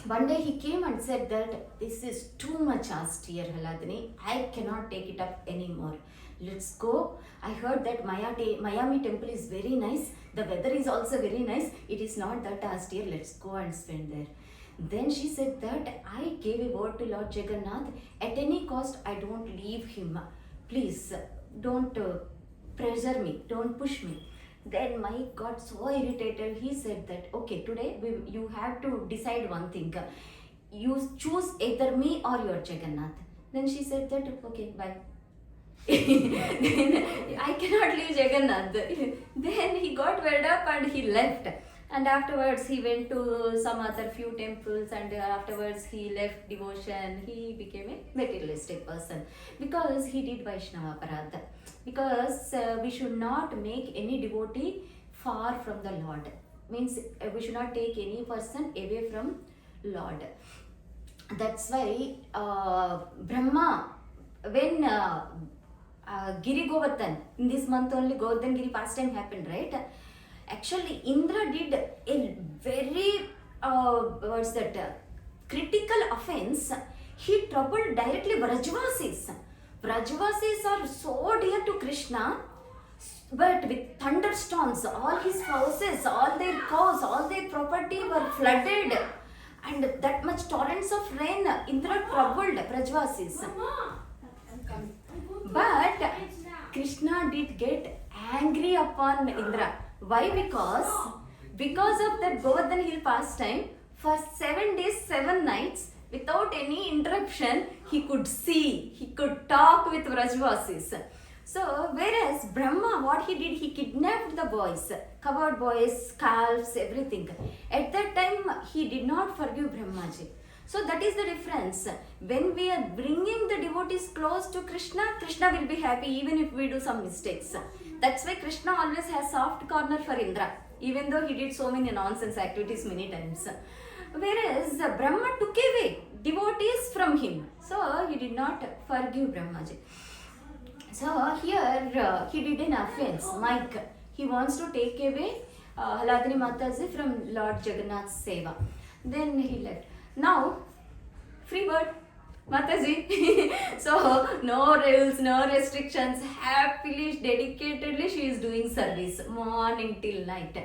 one day he came and said that this is too much austere, Hladini, I cannot take it up anymore. Let's go. I heard that Miami temple is very nice, the weather is also very nice, it is not that austere, let's go and spend there. Then she said that I gave a word to Lord Jagannath, at any cost I don't leave him. Please don't pressure me, don't push me. Then Mike got so irritated. He said that, okay, today you have to decide one thing. You choose either me or your Jagannath. Then she said that, okay, bye. Then I cannot leave Jagannath. Then he got fed up and he left. And afterwards he went to some other few temples, and afterwards he left devotion. He became a materialistic person because he did Vaishnava Parada. Because we should not make any devotee far from the Lord. Means we should not take any person away from Lord. That's why Brahma, when Giri Govardhan, in this month only Govardhan Giri pastime happened, right? Actually, Indra did a very, critical offense. He troubled directly Vrajvasis. Vrajvasis are so dear to Krishna, but with thunderstorms, all his houses, all their cows, all their property were flooded. and that much torrents of rain, Indra troubled Brajvasis. But Krishna did get angry upon Indra. Why? Because of that Govardhan hill pastime, for 7 days, 7 nights, without any interruption, he could see, he could talk with Vrajvasis. So, whereas Brahma, what he did, he kidnapped the boys, covered boys, calves, everything. At that time, he did not forgive Brahmaji. So, that is the difference. When we are bringing the devotees close to Krishna, Krishna will be happy even if we do some mistakes. That's why Krishna always has soft corner for Indra, even though he did so many nonsense activities many times. Whereas Brahma took away devotees from him. So, he did not forgive Brahmaji. So here he did an offense, Mike. He wants to take away Hladini Mataji from Lord Jagannath's seva. Then he left. Now, free bird, Mataji. So no rules, no restrictions. Happily, dedicatedly she is doing service morning till night.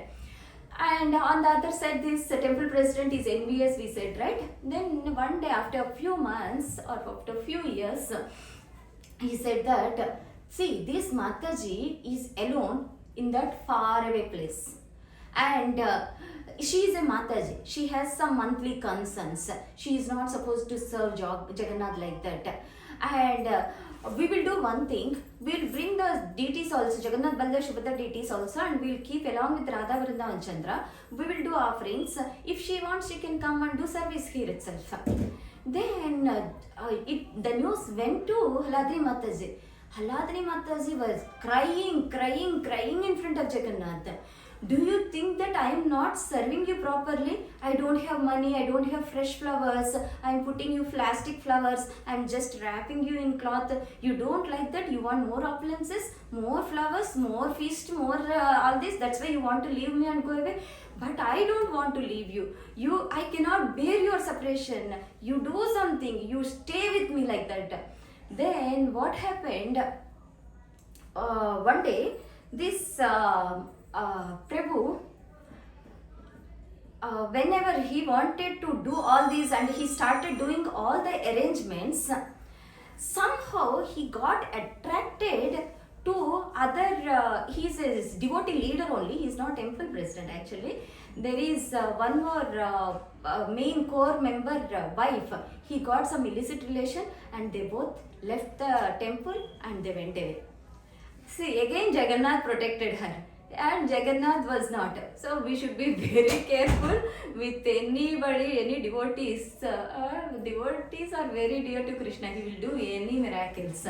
And on the other side, this temple president is envious, we said, right? Then one day, after a few months or after a few years, he said that, see, this Mataji is alone in that far away place. And she is a Mataji. She has some monthly concerns. She is not supposed to serve Jagannath like that. And we will do one thing. We will bring the deities also, Jagannath, Baldev, Subhadra deities also, and we will keep along with Radha, Vrindavan, Chandra. We will do offerings. If she wants, she can come and do service here itself. Then the news went to Hladini Mataji. Hladini Mataji was crying in front of Jagannath. Do you think that I am not serving you properly? I don't have money, I don't have fresh flowers, I am putting you plastic flowers, I am just wrapping you in cloth. You don't like that? You want more opulences, more flowers, more feast, more all this. That's why you want to leave me and go away. But I don't want to leave you. I cannot bear your separation. You do something. You stay with me like that. Then what happened? One day, this Prabhu, whenever he wanted to do all these and he started doing all the arrangements, somehow he got attracted to other, he is a devotee leader only, he is not temple president actually. There is one more main core member wife. He got some illicit relation and they both left the temple and they went away. See, again Jagannath protected her and Jagannath was not. So we should be very careful with anybody, any devotees. Devotees are very dear to Krishna. He will do any miracles.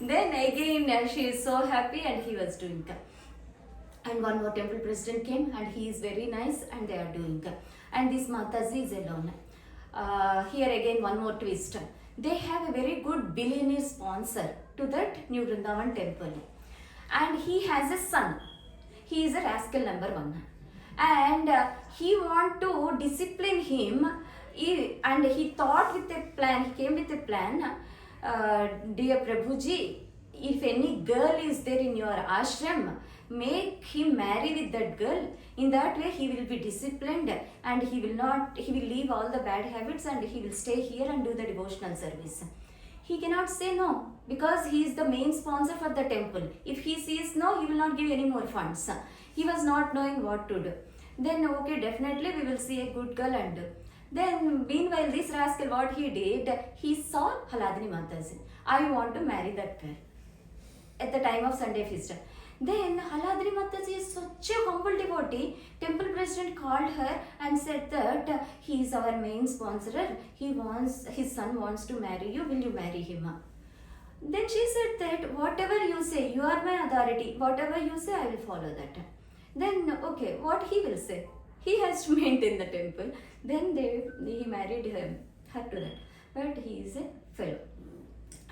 Then again she is so happy and he was doing. And one more temple president came and he is very nice and they are doing. And this Mataji is alone. Here again one more twist. They have a very good billionaire sponsor to that New Vrindavan temple. And he has a son. He is a rascal number 1. And he want to discipline him. And he thought with a plan, he came with a plan. Dear Prabhuji, if any girl is there in your ashram, make him marry with that girl. In that way he will be disciplined and he will leave all the bad habits and he will stay here and do the devotional service. He cannot say no because he is the main sponsor for the temple. If he says no, he will not give any more funds. He was not knowing what to do. Then okay, definitely we will see a good girl and do. Then meanwhile this rascal, what he did, he saw Hladini Mataji. I want to marry that girl at the time of Sunday feast. Then Hladini Mataji is such a humble devotee. Temple president called her and said that he is our main sponsor. His son wants to marry you. Will you marry him? Then she said that whatever you say, you are my authority. Whatever you say, I will follow that. Then okay, what he will say? He has to maintain the temple. Then he married her to that. But he is a fellow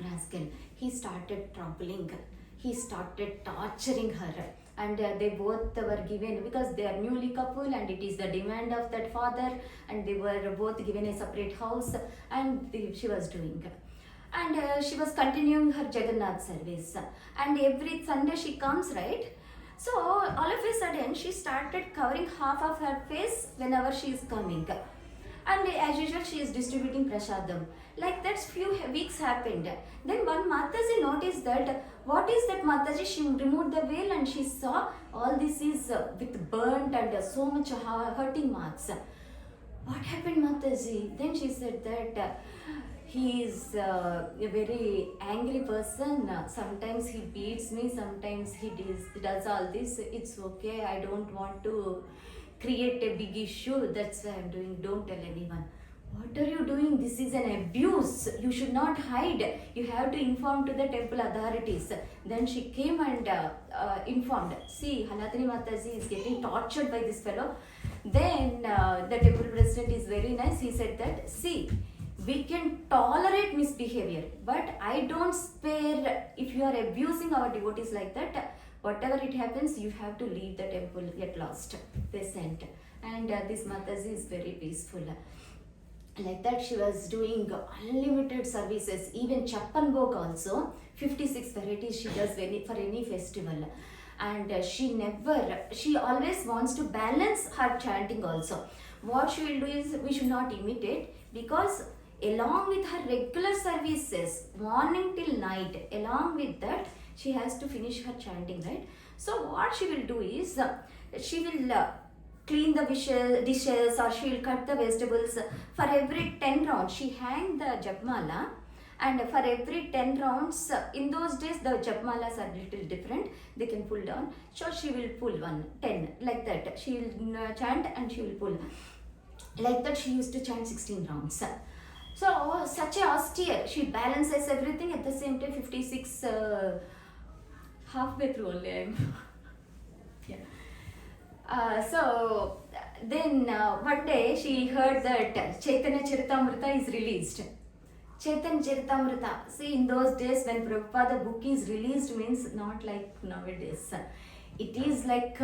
rascal. He started troubling. He started torturing her and they both were given, because they are newly couple and it is the demand of that father, and they were both given a separate house and she was doing. And she was continuing her Jagannath service and every Sunday she comes, right? So all of a sudden she started covering half of her face whenever she is coming. and as usual she is distributing prasadam. Like that few weeks happened. Then one Mataji noticed that what is that Mataji? She removed the veil and she saw all this is with burnt and so much hurting marks. What happened, Mataji? Then she said that he is a very angry person. Sometimes he beats me, sometimes he does all this. It's okay, I don't want to create a big issue. That's why I'm doing. Don't tell anyone. What are you doing? This is an abuse. You should not hide. You have to inform to the temple authorities. Then she came and informed. See, Hladini Mataji is getting tortured by this fellow. Then the temple president is very nice. He said that, see, we can tolerate misbehavior, but I don't spare. If you are abusing our devotees like that, whatever it happens, you have to leave the temple at last. They sent. And this Mataji is very peaceful. Like that, she was doing unlimited services, even chappan bhog also, 56 varieties she does for any festival. And she always wants to balance her chanting also. What she will do is, we should not imitate, because along with her regular services, morning till night, along with that, she has to finish her chanting, right? So what she will do is, she will clean the dishes, or she will cut the vegetables. For every 10 rounds, she hang the japmala, and for every 10 rounds, in those days the japmalas are little different, they can pull down. So she will pull 10, like that. She will chant and she will pull. Like that, she used to chant 16 rounds. So such a austere, she balances everything at the same time. 56, halfway through only I am. Yeah. So then one day she heard that Chaitanya Charitamrita is released. Chaitanya Charitamrita. See, in those days when Prabhupada book is released, means not like nowadays. It is like,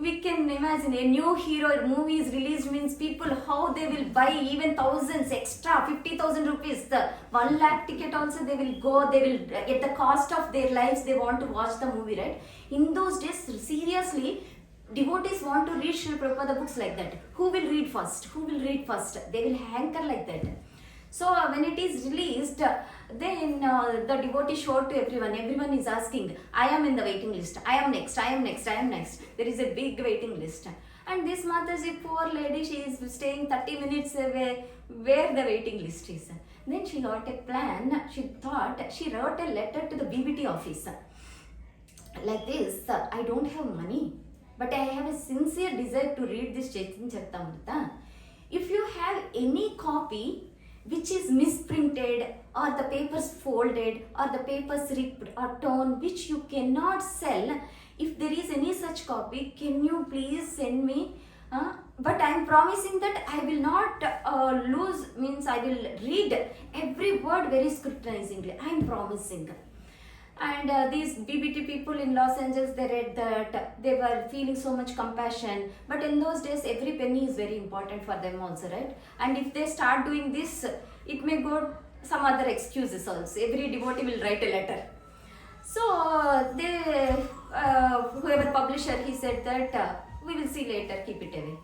we can imagine a new hero movie is released, means people how they will buy even thousands extra, 50,000 rupees, the 1 lakh ticket also they will go, they will at the cost of their lives they want to watch the movie, right? In those days, seriously, devotees want to read Srila Prabhupada books like that. Who will read first? Who will read first? They will hanker like that. So when it is released, then the devotee showed to everyone. Everyone is asking, I am in the waiting list. I am next. I am next. I am next. There is a big waiting list. And this Mataji, poor lady, she is staying 30 minutes away where the waiting list is. Then she got a plan. She wrote a letter to the BBT office. Like this, I don't have money, but I have a sincere desire to read this Chaitanya Charitamrita. If you have any copy which is misprinted, or the papers folded, or the papers ripped or torn, which you cannot sell, if there is any such copy, can you please send me? But I am promising that I will not lose, means I will read every word very scrutinizingly. I am promising. And these BBT people in Los Angeles, they read that, they were feeling so much compassion. But in those days, every penny is very important for them also, right? And if they start doing this, it may go some other excuses also. Every devotee will write a letter. So whoever publisher, he said that we will see later, keep it away.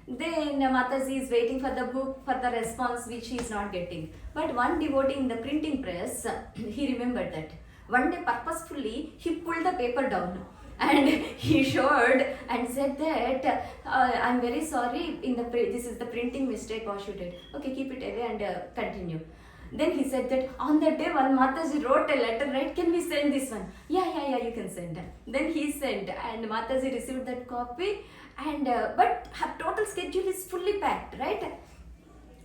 Then Mataji is waiting for the book, for the response which he is not getting. But one devotee in the printing press, he remembered that. One day purposefully he pulled the paper down and he showed and said that I'm very sorry, this is the printing mistake what you did. Okay, keep it away and continue. Then he said that on that day one Mataji wrote a letter, right? Can we send this one? Yeah, you can send. Then he sent and Mataji received that copy, and but her total schedule is fully packed, right?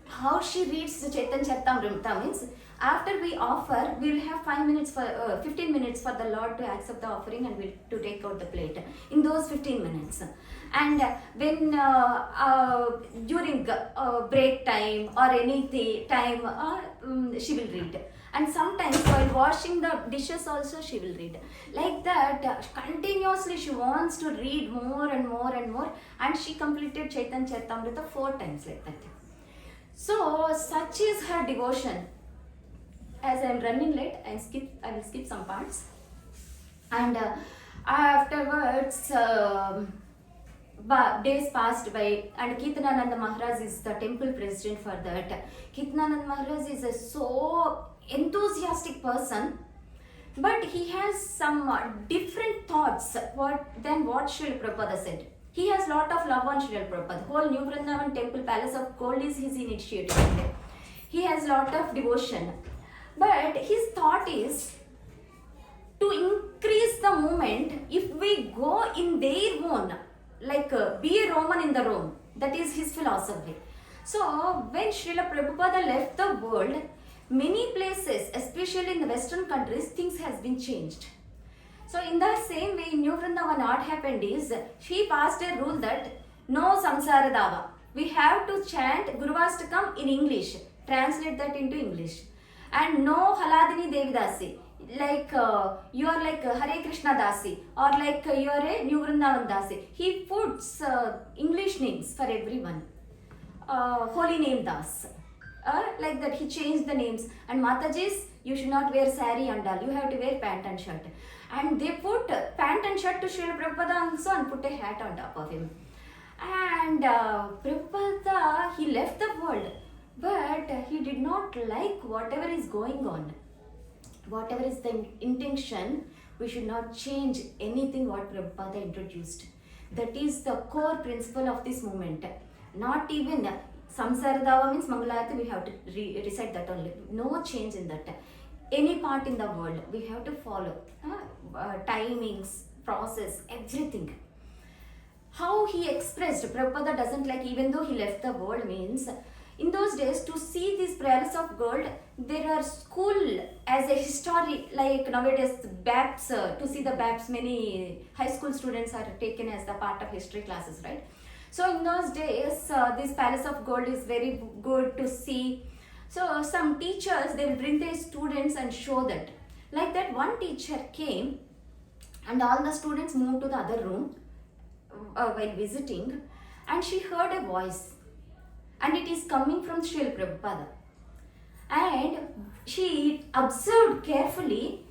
How she reads the Chaitanya Charitamrita means, after we offer, we will have 15 minutes for the Lord to accept the offering and to take out the plate. In those 15 minutes. And when during break time or any time, she will read. And sometimes while washing the dishes also she will read. Like that, continuously she wants to read more and more and more. And she completed Chaitanya Charitamrita 4 times like that. So such is her devotion. As I am running late, I will skip some parts. And afterwards, days passed by, and Ketanananda Maharaj is the temple president for that. Ketanananda Maharaj is a so enthusiastic person, but he has some different thoughts than what Srila Prabhupada said. He has lot of love on Srila Prabhupada. Whole New Vrindavan Temple Palace of Gold is his initiative. He has lot of devotion. But his thought is to increase the movement if we go in their own, like be a Roman in the Rome. That is his philosophy. So when Srila Prabhupada left the world, many places, especially in the Western countries, things has been changed. So in the same way, in New Vrindavan, what happened is, she passed a rule that no samsara dava. We have to chant Guruvastakam in English, translate that into English. And no Hladini Devi Dasi, like you are like Hare Krishna Dasi, or like you are a New Vrindavan Dasi. He puts English names for everyone. Holy name Das. Like that, he changed the names. And Matajis, you should not wear sari and all, you have to wear pant and shirt. And they put pant and shirt to Srila Prabhupada also and put a hat on top of him. And Prabhupada, he left the world, but he did not like whatever is going on. Whatever is the intention, we should not change anything what Prabhupada introduced. That is the core principle of this movement. Not even Samsara Dava means Mangalarati, we have to recite that only. No change in that. Any part in the world, we have to follow timings, process, everything. How he expressed, Prabhupada doesn't like, even though he left the world, means in those days to see these prayers of gold, there are school as a history, like nowadays BAPS, to see the BAPS, many high school students are taken as the part of history classes, right? So in those days, this palace of gold is very good to see. So some teachers, they will bring their students and show that. Like that, one teacher came and all the students moved to the other room while visiting, and she heard a voice, and it is coming from Srila Prabhupada. And she observed carefully,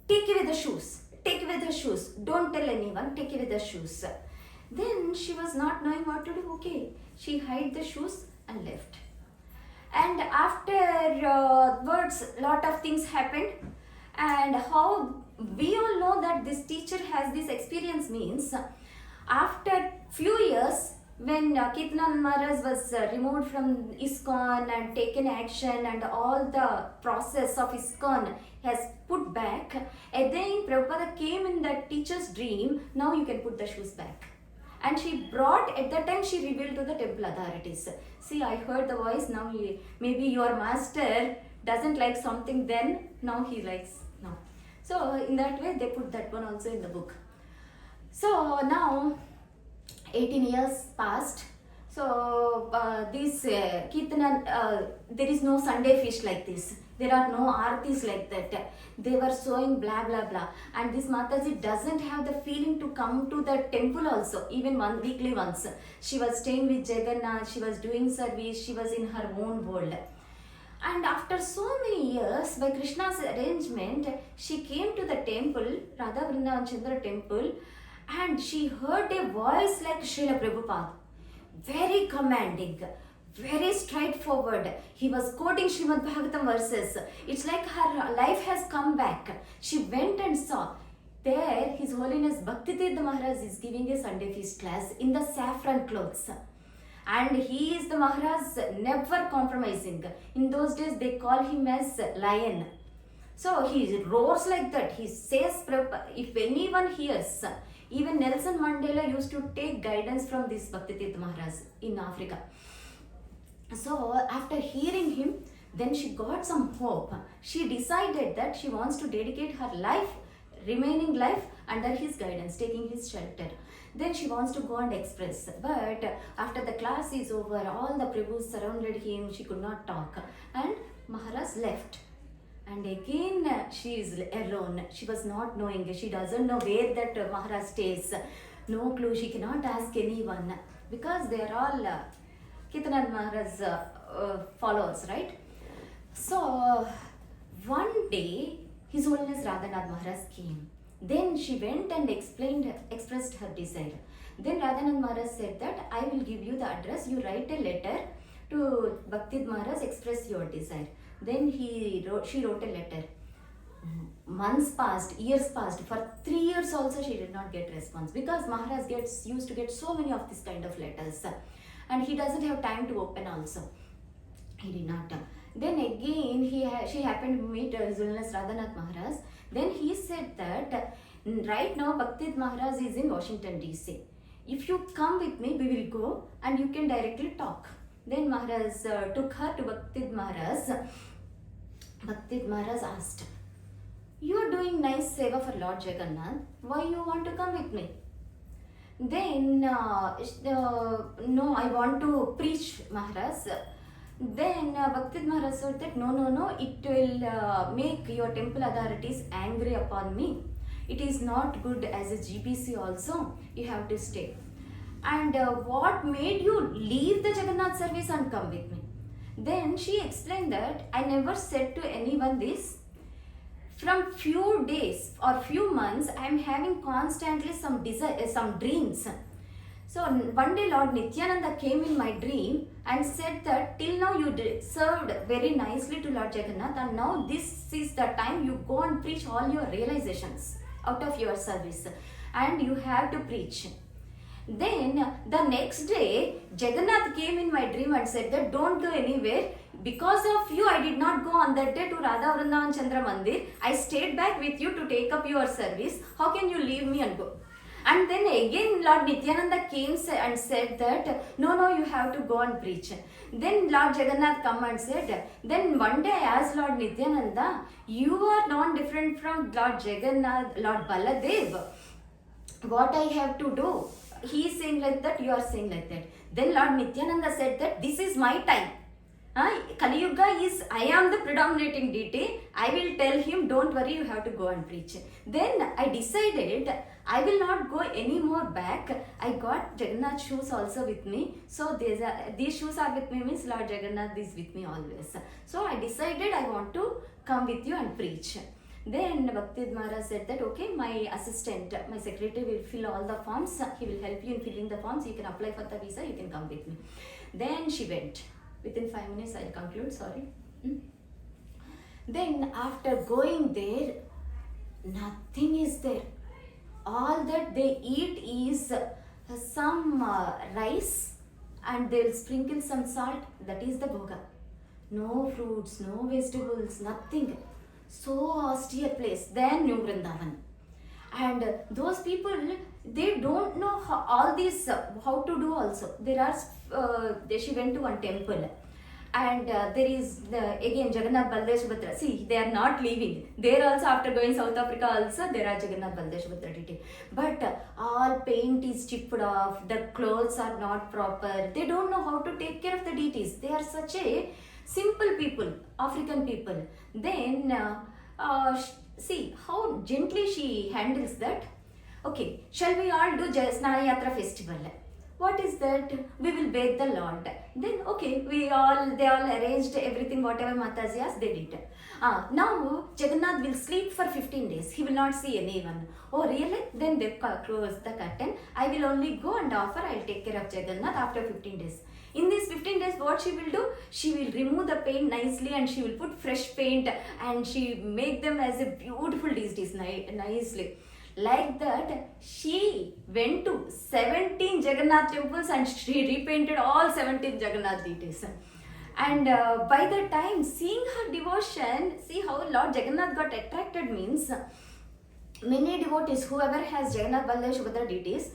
take away the shoes, take away the shoes, don't tell anyone, take away the shoes. Then she was not knowing what to do. Okay, she hid the shoes and left. And afterwards, lot of things happened. And how we all know that this teacher has this experience means, after few years, when Ketanananda Maharaj was removed from ISKCON and taken action, and all the process of ISKCON has put back, again Prabhupada came in that teacher's dream, now you can put the shoes back. And she brought, at that time she revealed to the temple authorities, see, I heard the voice, now maybe your master doesn't like something then, now he likes now. So in that way they put that one also in the book. So now 18 years passed. So this Kirtan, there is no Sunday feast like this. There are no aartis like that. They were sewing blah blah blah. And this Mataji doesn't have the feeling to come to the temple also, even weekly once. She was staying with Jagannath, she was doing service, she was in her own world. And after so many years, by Krishna's arrangement, she came to the temple, Radha Vrindavan Chandra temple, and she heard a voice like Srila Prabhupada. Very commanding, very straightforward. He was quoting Srimad Bhagavatam verses. It's like her life has come back. She went and saw. There, His Holiness Bhaktitirtha Maharaj is giving a Sunday feast class in the saffron clothes. And he is the Maharaj, never compromising. In those days, they call him as lion. So he roars like that. He says, if anyone hears, even Nelson Mandela used to take guidance from this Bhaktitirtha Maharaj in Africa. So after hearing him, then she got some hope. She decided that she wants to dedicate her life, remaining life, under his guidance, taking his shelter. Then she wants to go and express. But after the class is over, all the Prabhus surrounded him, she could not talk. And Maharaj left. And again she is alone. She was not knowing. She doesn't know where that Maharaj stays. No clue. She cannot ask anyone. Because they are all Ketanananda Maharaj's followers, right? So one day, His Holiness Radhanath Maharaj came. Then she went and expressed her desire. Then Radhanath Maharaj said that I will give you the address, you write a letter to Bhakti Maharaj, express your desire. Then she wrote a letter. Months passed, years passed. For 3 years also she did not get response, because Maharaj used to get so many of this kind of letters, and he doesn't have time to open also. He did not. Then again she happened to meet Zulnas Radhanath Maharaj. Then he said that right now Bhakti Maharaj is in Washington DC. If you come with me, we will go and you can directly talk. Then Maharaj took her to Bhakti Maharaj. Bhakti Maharaj asked, you are doing nice seva for Lord Jagannath, why you want to come with me? Then no, I want to preach, Maharaj. Then Bhakti Maharaj said that no, it will make your temple authorities angry upon me. It is not good as a GBC also, you have to stay. And what made you leave the Jagannath service and come with me? Then she explained that I never said to anyone this. From few days or few months, I am having constantly some dreams. So one day Lord Nityananda came in my dream and said that till now you served very nicely to Lord Jagannath, and now this is the time you go and preach all your realizations out of your service, and you have to preach. Then the next day Jagannath came in my dream and said that don't go anywhere. Because of you, I did not go on that day to Radha Vrindavan Chandra Mandir. I stayed back with you to take up your service. How can you leave me and go? And then again Lord Nityananda came and said that no, you have to go and preach. Then Lord Jagannath come and said, then one day I asked Lord Nityananda, you are not different from Lord Jagannath, Lord Baladev. What I have to do? He is saying like that, you are saying like that. Then Lord Nityananda said that this is my time. Kali Yuga is, I am the predominating deity. I will tell him, don't worry, you have to go and preach. Then I decided I will not go any more back. I got Jagannath shoes also with me. So these shoes are with me, means Lord Jagannath is with me always. So I decided I want to come with you and preach. Then Bhakti Maharaj said that okay, my assistant, my secretary will fill all the forms. He will help you in filling the forms. You can apply for the visa, you can come with me. Then she went. Within 5 minutes I'll conclude, sorry. Then after going there, nothing is there. All that they eat is some rice, and they'll sprinkle some salt, that is the bhoga. No fruits, no vegetables, nothing. So austere place. Then New Vrindavan. And those people, they don't know all this, how to do also. She went to one temple, and there is again Jagannath Baldev Subhadra. See, they are not leaving. There also, after going South Africa also, there are Jagannath Baldev Subhadra deity. But all paint is chipped off, the clothes are not proper. They don't know how to take care of the deities. They are such a simple people, African people. Then see how gently she handles that. Okay, shall we all do Snana Yatra festival? What is that? We will bathe the Lord. Then okay, they all arranged everything, whatever Mataji asked, they did. Now Jagannath will sleep for 15 days. He will not see anyone. Oh really? Then they close the curtain. I will only go and offer. I will take care of Jagannath after 15 days. In these 15 days, what she will do? She will remove the paint nicely, and she will put fresh paint, and she make them as a beautiful deities nicely. Like that, she went to 17 Jagannath temples and she repainted all 17 Jagannath deities. And by the time, seeing her devotion, see how Lord Jagannath got attracted means, many devotees, whoever has Jagannath Baldev Subhadra deities,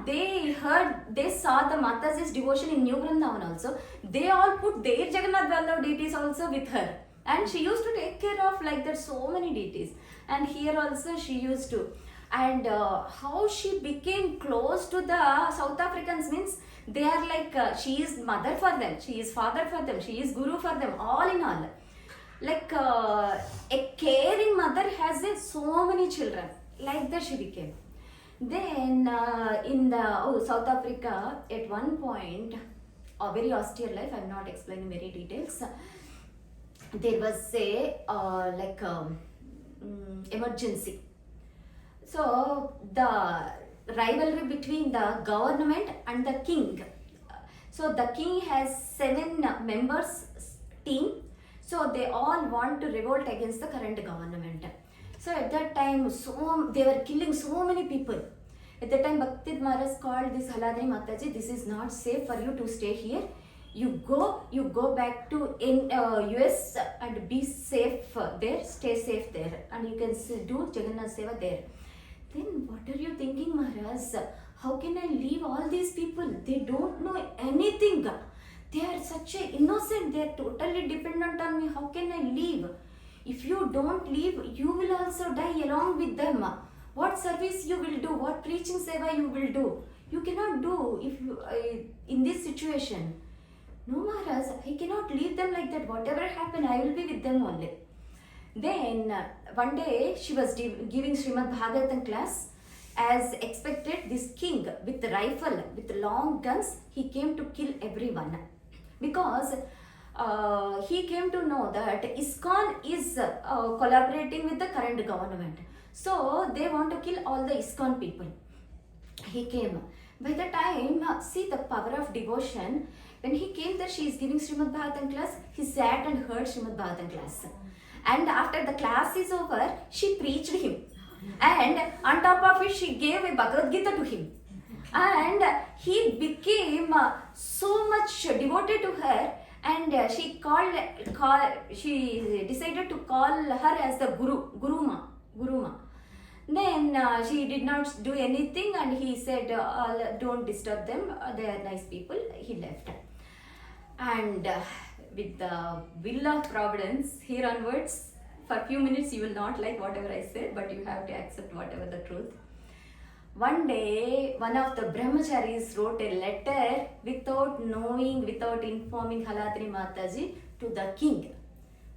they saw the Mataji's devotion in New Vrindavan also. They all put their Jagannath Baldev deities also with her. And she used to take care of like that so many deities. And here also she used to. And how she became close to the South Africans means, they are like, she is mother for them, she is father for them, she is guru for them, all in all. Like a caring mother has so many children. Like that she became. Then in the South Africa, at one point, a very austere life, I am not explaining very details. There was a emergency. So the rivalry between the government and the king. So the king has 7 members team. So they all want to revolt against the current government. So at that time, they were killing so many people. At that time, Bhakti Maharaj called this Hladini Mataji, this is not safe for you to stay here. You go back to US and be safe there, stay safe there, and you can do Jagannath Seva there. Then what are you thinking, Maharaj? How can I leave all these people? They don't know anything. They are such a innocent. They are totally dependent on me. How can I leave? If you don't leave, you will also die along with them. What service you will do? What preaching seva you will do? You cannot do if you in this situation. No, Maharaj, I cannot leave them like that. Whatever happen, I will be with them only. Then one day she was giving Srimad Bhagavatam class. As expected, this king with the rifle, with long guns, he came to kill everyone. Because he came to know that ISKCON is collaborating with the current government. So they want to kill all the ISKCON people. He came. By the time, see the power of devotion. When he came there, she is giving Srimad Bhagavatam class. He sat and heard Srimad Bhagavatam class. And after the class is over, she preached him. And on top of it, she gave a Bhagavad Gita to him. And he became so much devoted to her. And she decided to call her as the Guruma. Then she did not do anything, and he said, don't disturb them, they are nice people. He left. And with the will of Providence, here onwards, for a few minutes you will not like whatever I said, but you have to accept whatever the truth. One day, one of the brahmacharis wrote a letter without knowing, without informing Hladini Mataji to the king.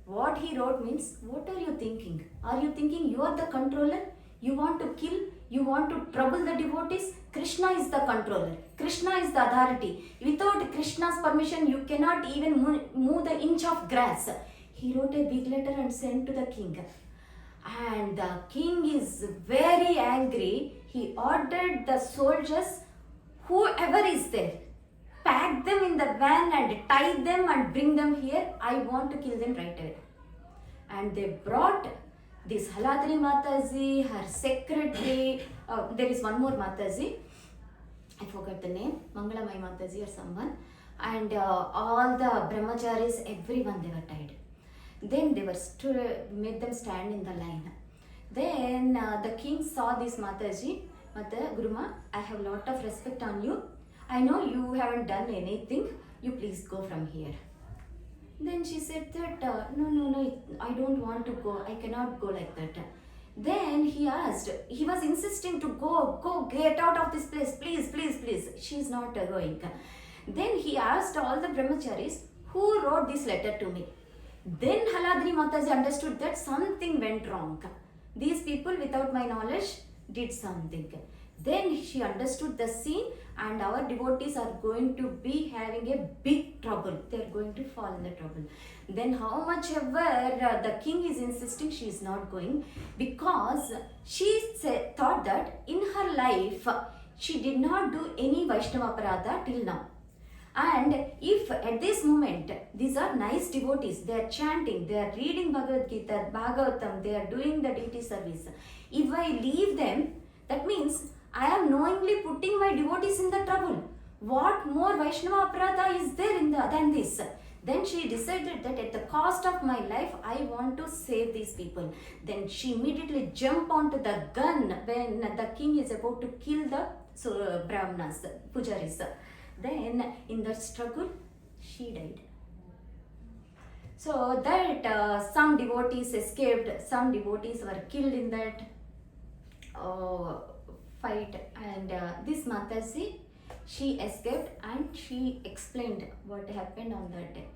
What he wrote means, what are you thinking? Are you thinking you are the controller? You want to kill? You want to trouble the devotees? Krishna is the controller. Krishna is the authority. Without Krishna's permission, you cannot even move the inch of grass. He wrote a big letter and sent to the king. And the king is very angry. He ordered the soldiers, whoever is there, pack them in the van and tie them and bring them here. I want to kill them right away. And they brought this Hladini Mataji, her secretary, there is one more Mataji, I forgot the name, Mangalamai Mataji or someone, and all the brahmacharis, everyone they were tied. Then they were made them stand in the line. Then the king saw this Mataji, Guruma, I have lot of respect on you. I know you haven't done anything, you please go from here. Then she said that, no, I don't want to go, I cannot go like that. Then he asked, he was insisting to go, get out of this place, please. She is not going. Then he asked all the brahmacharis, who wrote this letter to me? Then Hladini Mataji understood that something went wrong. These people, without my knowledge, did something. Then she understood the scene, and our devotees are going to be having a big trouble. They are going to fall in the trouble. Then how much ever the king is insisting, she is not going, because she thought that in her life, she did not do any Vaishnava Aparadha till now. And if at this moment, these are nice devotees, they are chanting, they are reading Bhagavad Gita, Bhagavatam, they are doing the deity service. If I leave them, that means I am knowingly putting my devotees in the trouble. What more Vaishnava Aparadha is there than this? Then she decided that at the cost of my life, I want to save these people. Then she immediately jumped onto the gun when the king is about to kill the brahmanas, pujaris. Then in that struggle, she died. So that some devotees escaped, some devotees were killed in that fight, and this Mataji, she escaped and she explained what happened on that day.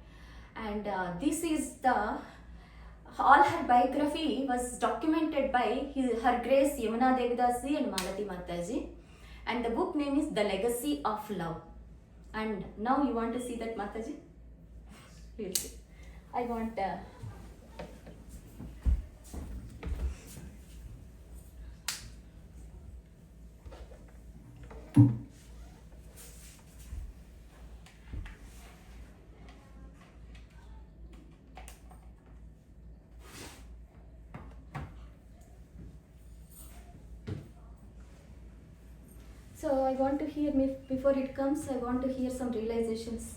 And this is all her biography was documented by her Grace Hladini Devi Dasini and Malati Mataji, and the book name is The Legacy of Love. And now you want to see that Mataji? We'll see. I want So I want to hear, before it comes, I want to hear some realizations.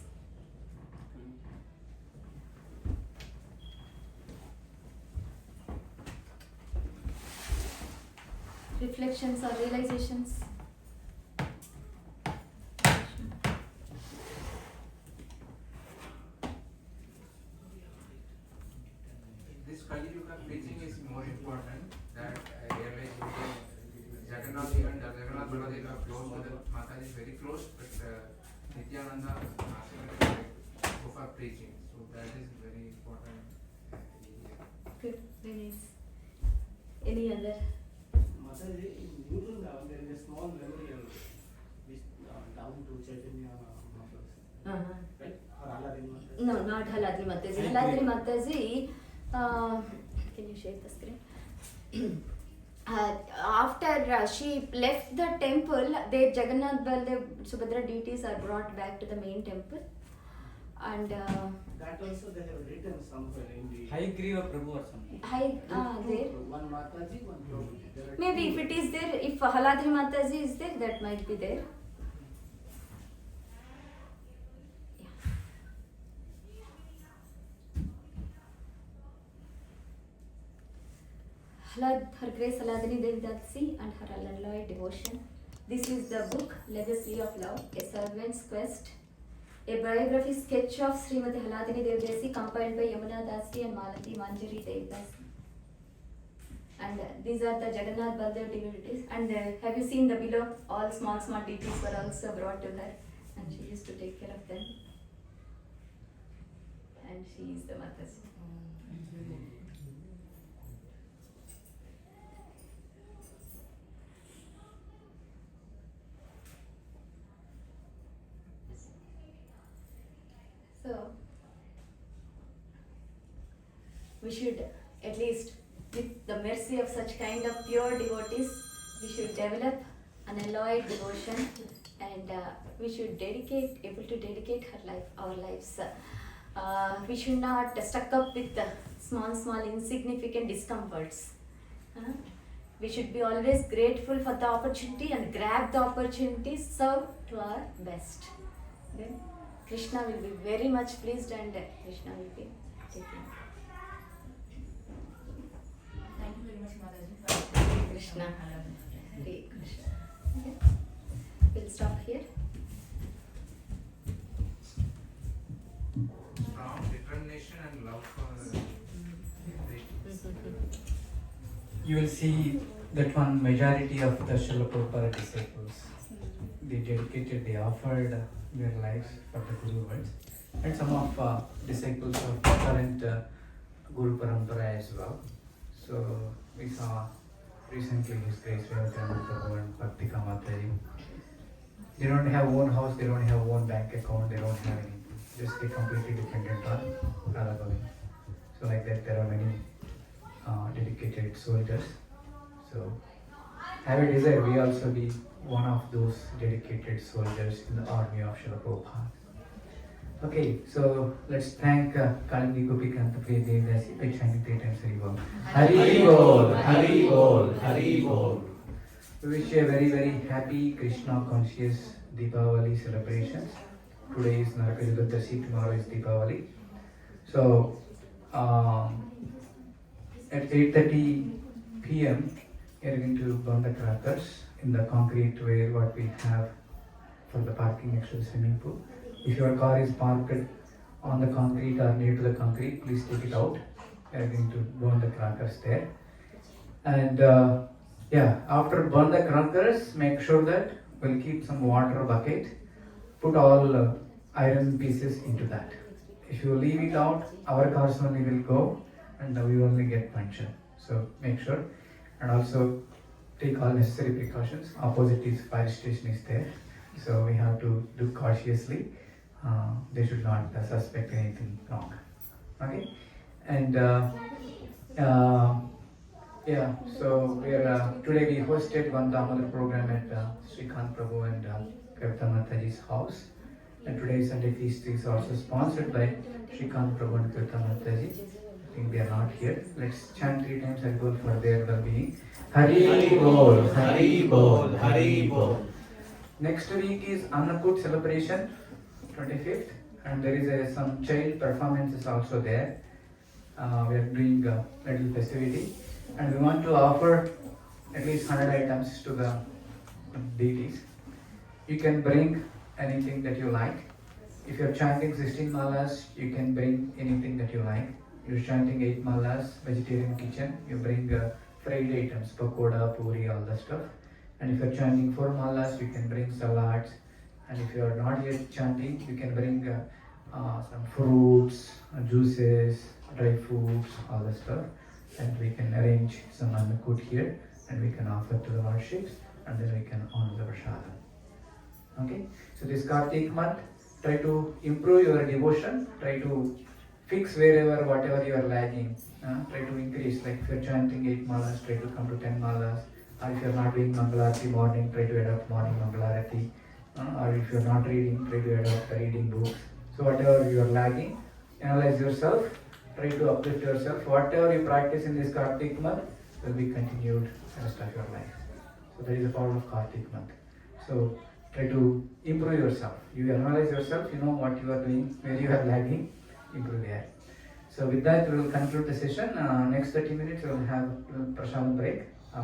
Reflections or realizations. This Kali Yuga preaching is more important that I realize Jagannath even Jagannath Baladev are close to the Mataji is very close, but Nityananda go for preaching. So that is very important. Good, very nice. Any other? Mataji, in Newton there is a small memorial which down to Chaitanya Mahaprabhu. Right? Or Hladini Mataji? No, not Hladini Mataji. Hladini Mataji, can you share the screen? After she left the temple, the Jagannath Baldev Subhadra deities are brought back to the main temple. And that also they have written somewhere in the Hayagriva Prabhu or something. there. One Mataji, one Prabhu. Maybe if it is there, if Hladini Mataji is there, that might be there. Her Grace Hladini Devi Dasini and her unalloyed devotion. This is the book Legacy of Love, A Servant's Quest, a biography sketch of Srimati Hladini Devi Dasini compiled by Yamuna Dasi and Malati Manjari Devi Dasini. And these are the Jagannath Baldev devotees. And have you seen the below? All small deities were also brought to her, and she used to take care of them. And she is the Mataji. So, we should, at least with the mercy of such kind of pure devotees, we should develop unalloyed devotion, and we should able to dedicate our lives. We should not stuck up with the small insignificant discomforts. We should be always grateful for the opportunity and grab the opportunity, serve to our best. Then Krishna will be very much pleased, and Krishna will be taking. Thank you very much, Mataji. Hare Krishna. Hare Krishna. Okay. We'll stop here. Strong determination and love for You will see that one majority of the Srila Prabhupada disciples, they offered their lives for the Guru words, and some of disciples of the current Guru Parampara as well. So we saw recently His Grace Vivekananda Prabhu and Bhaktika Mataji. They don't have own house, they don't have own bank account, they don't have anything. Just they completely dependent on Radha Govinda. So like that, there are many dedicated soldiers. So have a desire we also be one of those dedicated soldiers in the army of Srila Prabhupada. Okay, so let's thank Kalindi Gopikanta Priya Devi Dasi by chanting 3 times Hari Bol, Hari Bol, Hari Bol. We wish you a very happy Krishna conscious Deepavali celebrations. Today is Naraka Chaturdashi, tomorrow is Deepavali. So at 8:30 p.m. we are going to burn the crackers in the concrete way what we have for the parking next to the swimming pool. If your car is parked on the concrete or near to the concrete, please take it out. We are going to burn the crackers there. And after burn the crackers, make sure that we'll keep some water bucket, put all iron pieces into that. If you leave it out, our cars only will go and we only get punctured. So make sure, and also take all necessary precautions. Opposite is fire station is there, so we have to do cautiously. They should not suspect anything wrong. Okay, and Yeah, so today we hosted one Damodar program at Srikant Prabhu and Kavita Mataji's house. And today's Sunday feast is also sponsored by Srikant Prabhu and Kavita Mataji. I think they are not here. Let's chant 3 times and go for their well-being. Hari Bol, Hari Bol, Hari Bol. Next week is Annakut celebration, 25th, and there is some child performances also there. We are doing a little festivity, and we want to offer at least 100 items to the deities. You can bring anything that you like. If you're chanting 16 malas, you can bring anything that you like. You're chanting 8 malas, vegetarian kitchen, you bring fried items, pakoda, puri, all that stuff. And if you're chanting 4 malas, you can bring salads. And if you're not yet chanting, you can bring some fruits, juices, dry foods, all that stuff. And we can arrange some annakut here and we can offer to the worships and then we can honor the prasada. Okay, so this Kartik month, try to improve your devotion, try to fix wherever, whatever you are lagging. Try to increase, like if you're chanting 8 malas, try to come to 10 malas. Or if you're not doing Mangalarati morning, try to adopt morning Mangalarati. Or if you're not reading, try to adopt reading books. So whatever you are lagging, analyze yourself, try to uplift yourself. Whatever you practice in this Kartik month will be continued the rest of your life. So that is the power of Kartik month. So try to improve yourself. You analyze yourself, you know what you are doing, where you are lagging, improve there. So with that we will conclude the session. Next 30 minutes we will have a prashadam break.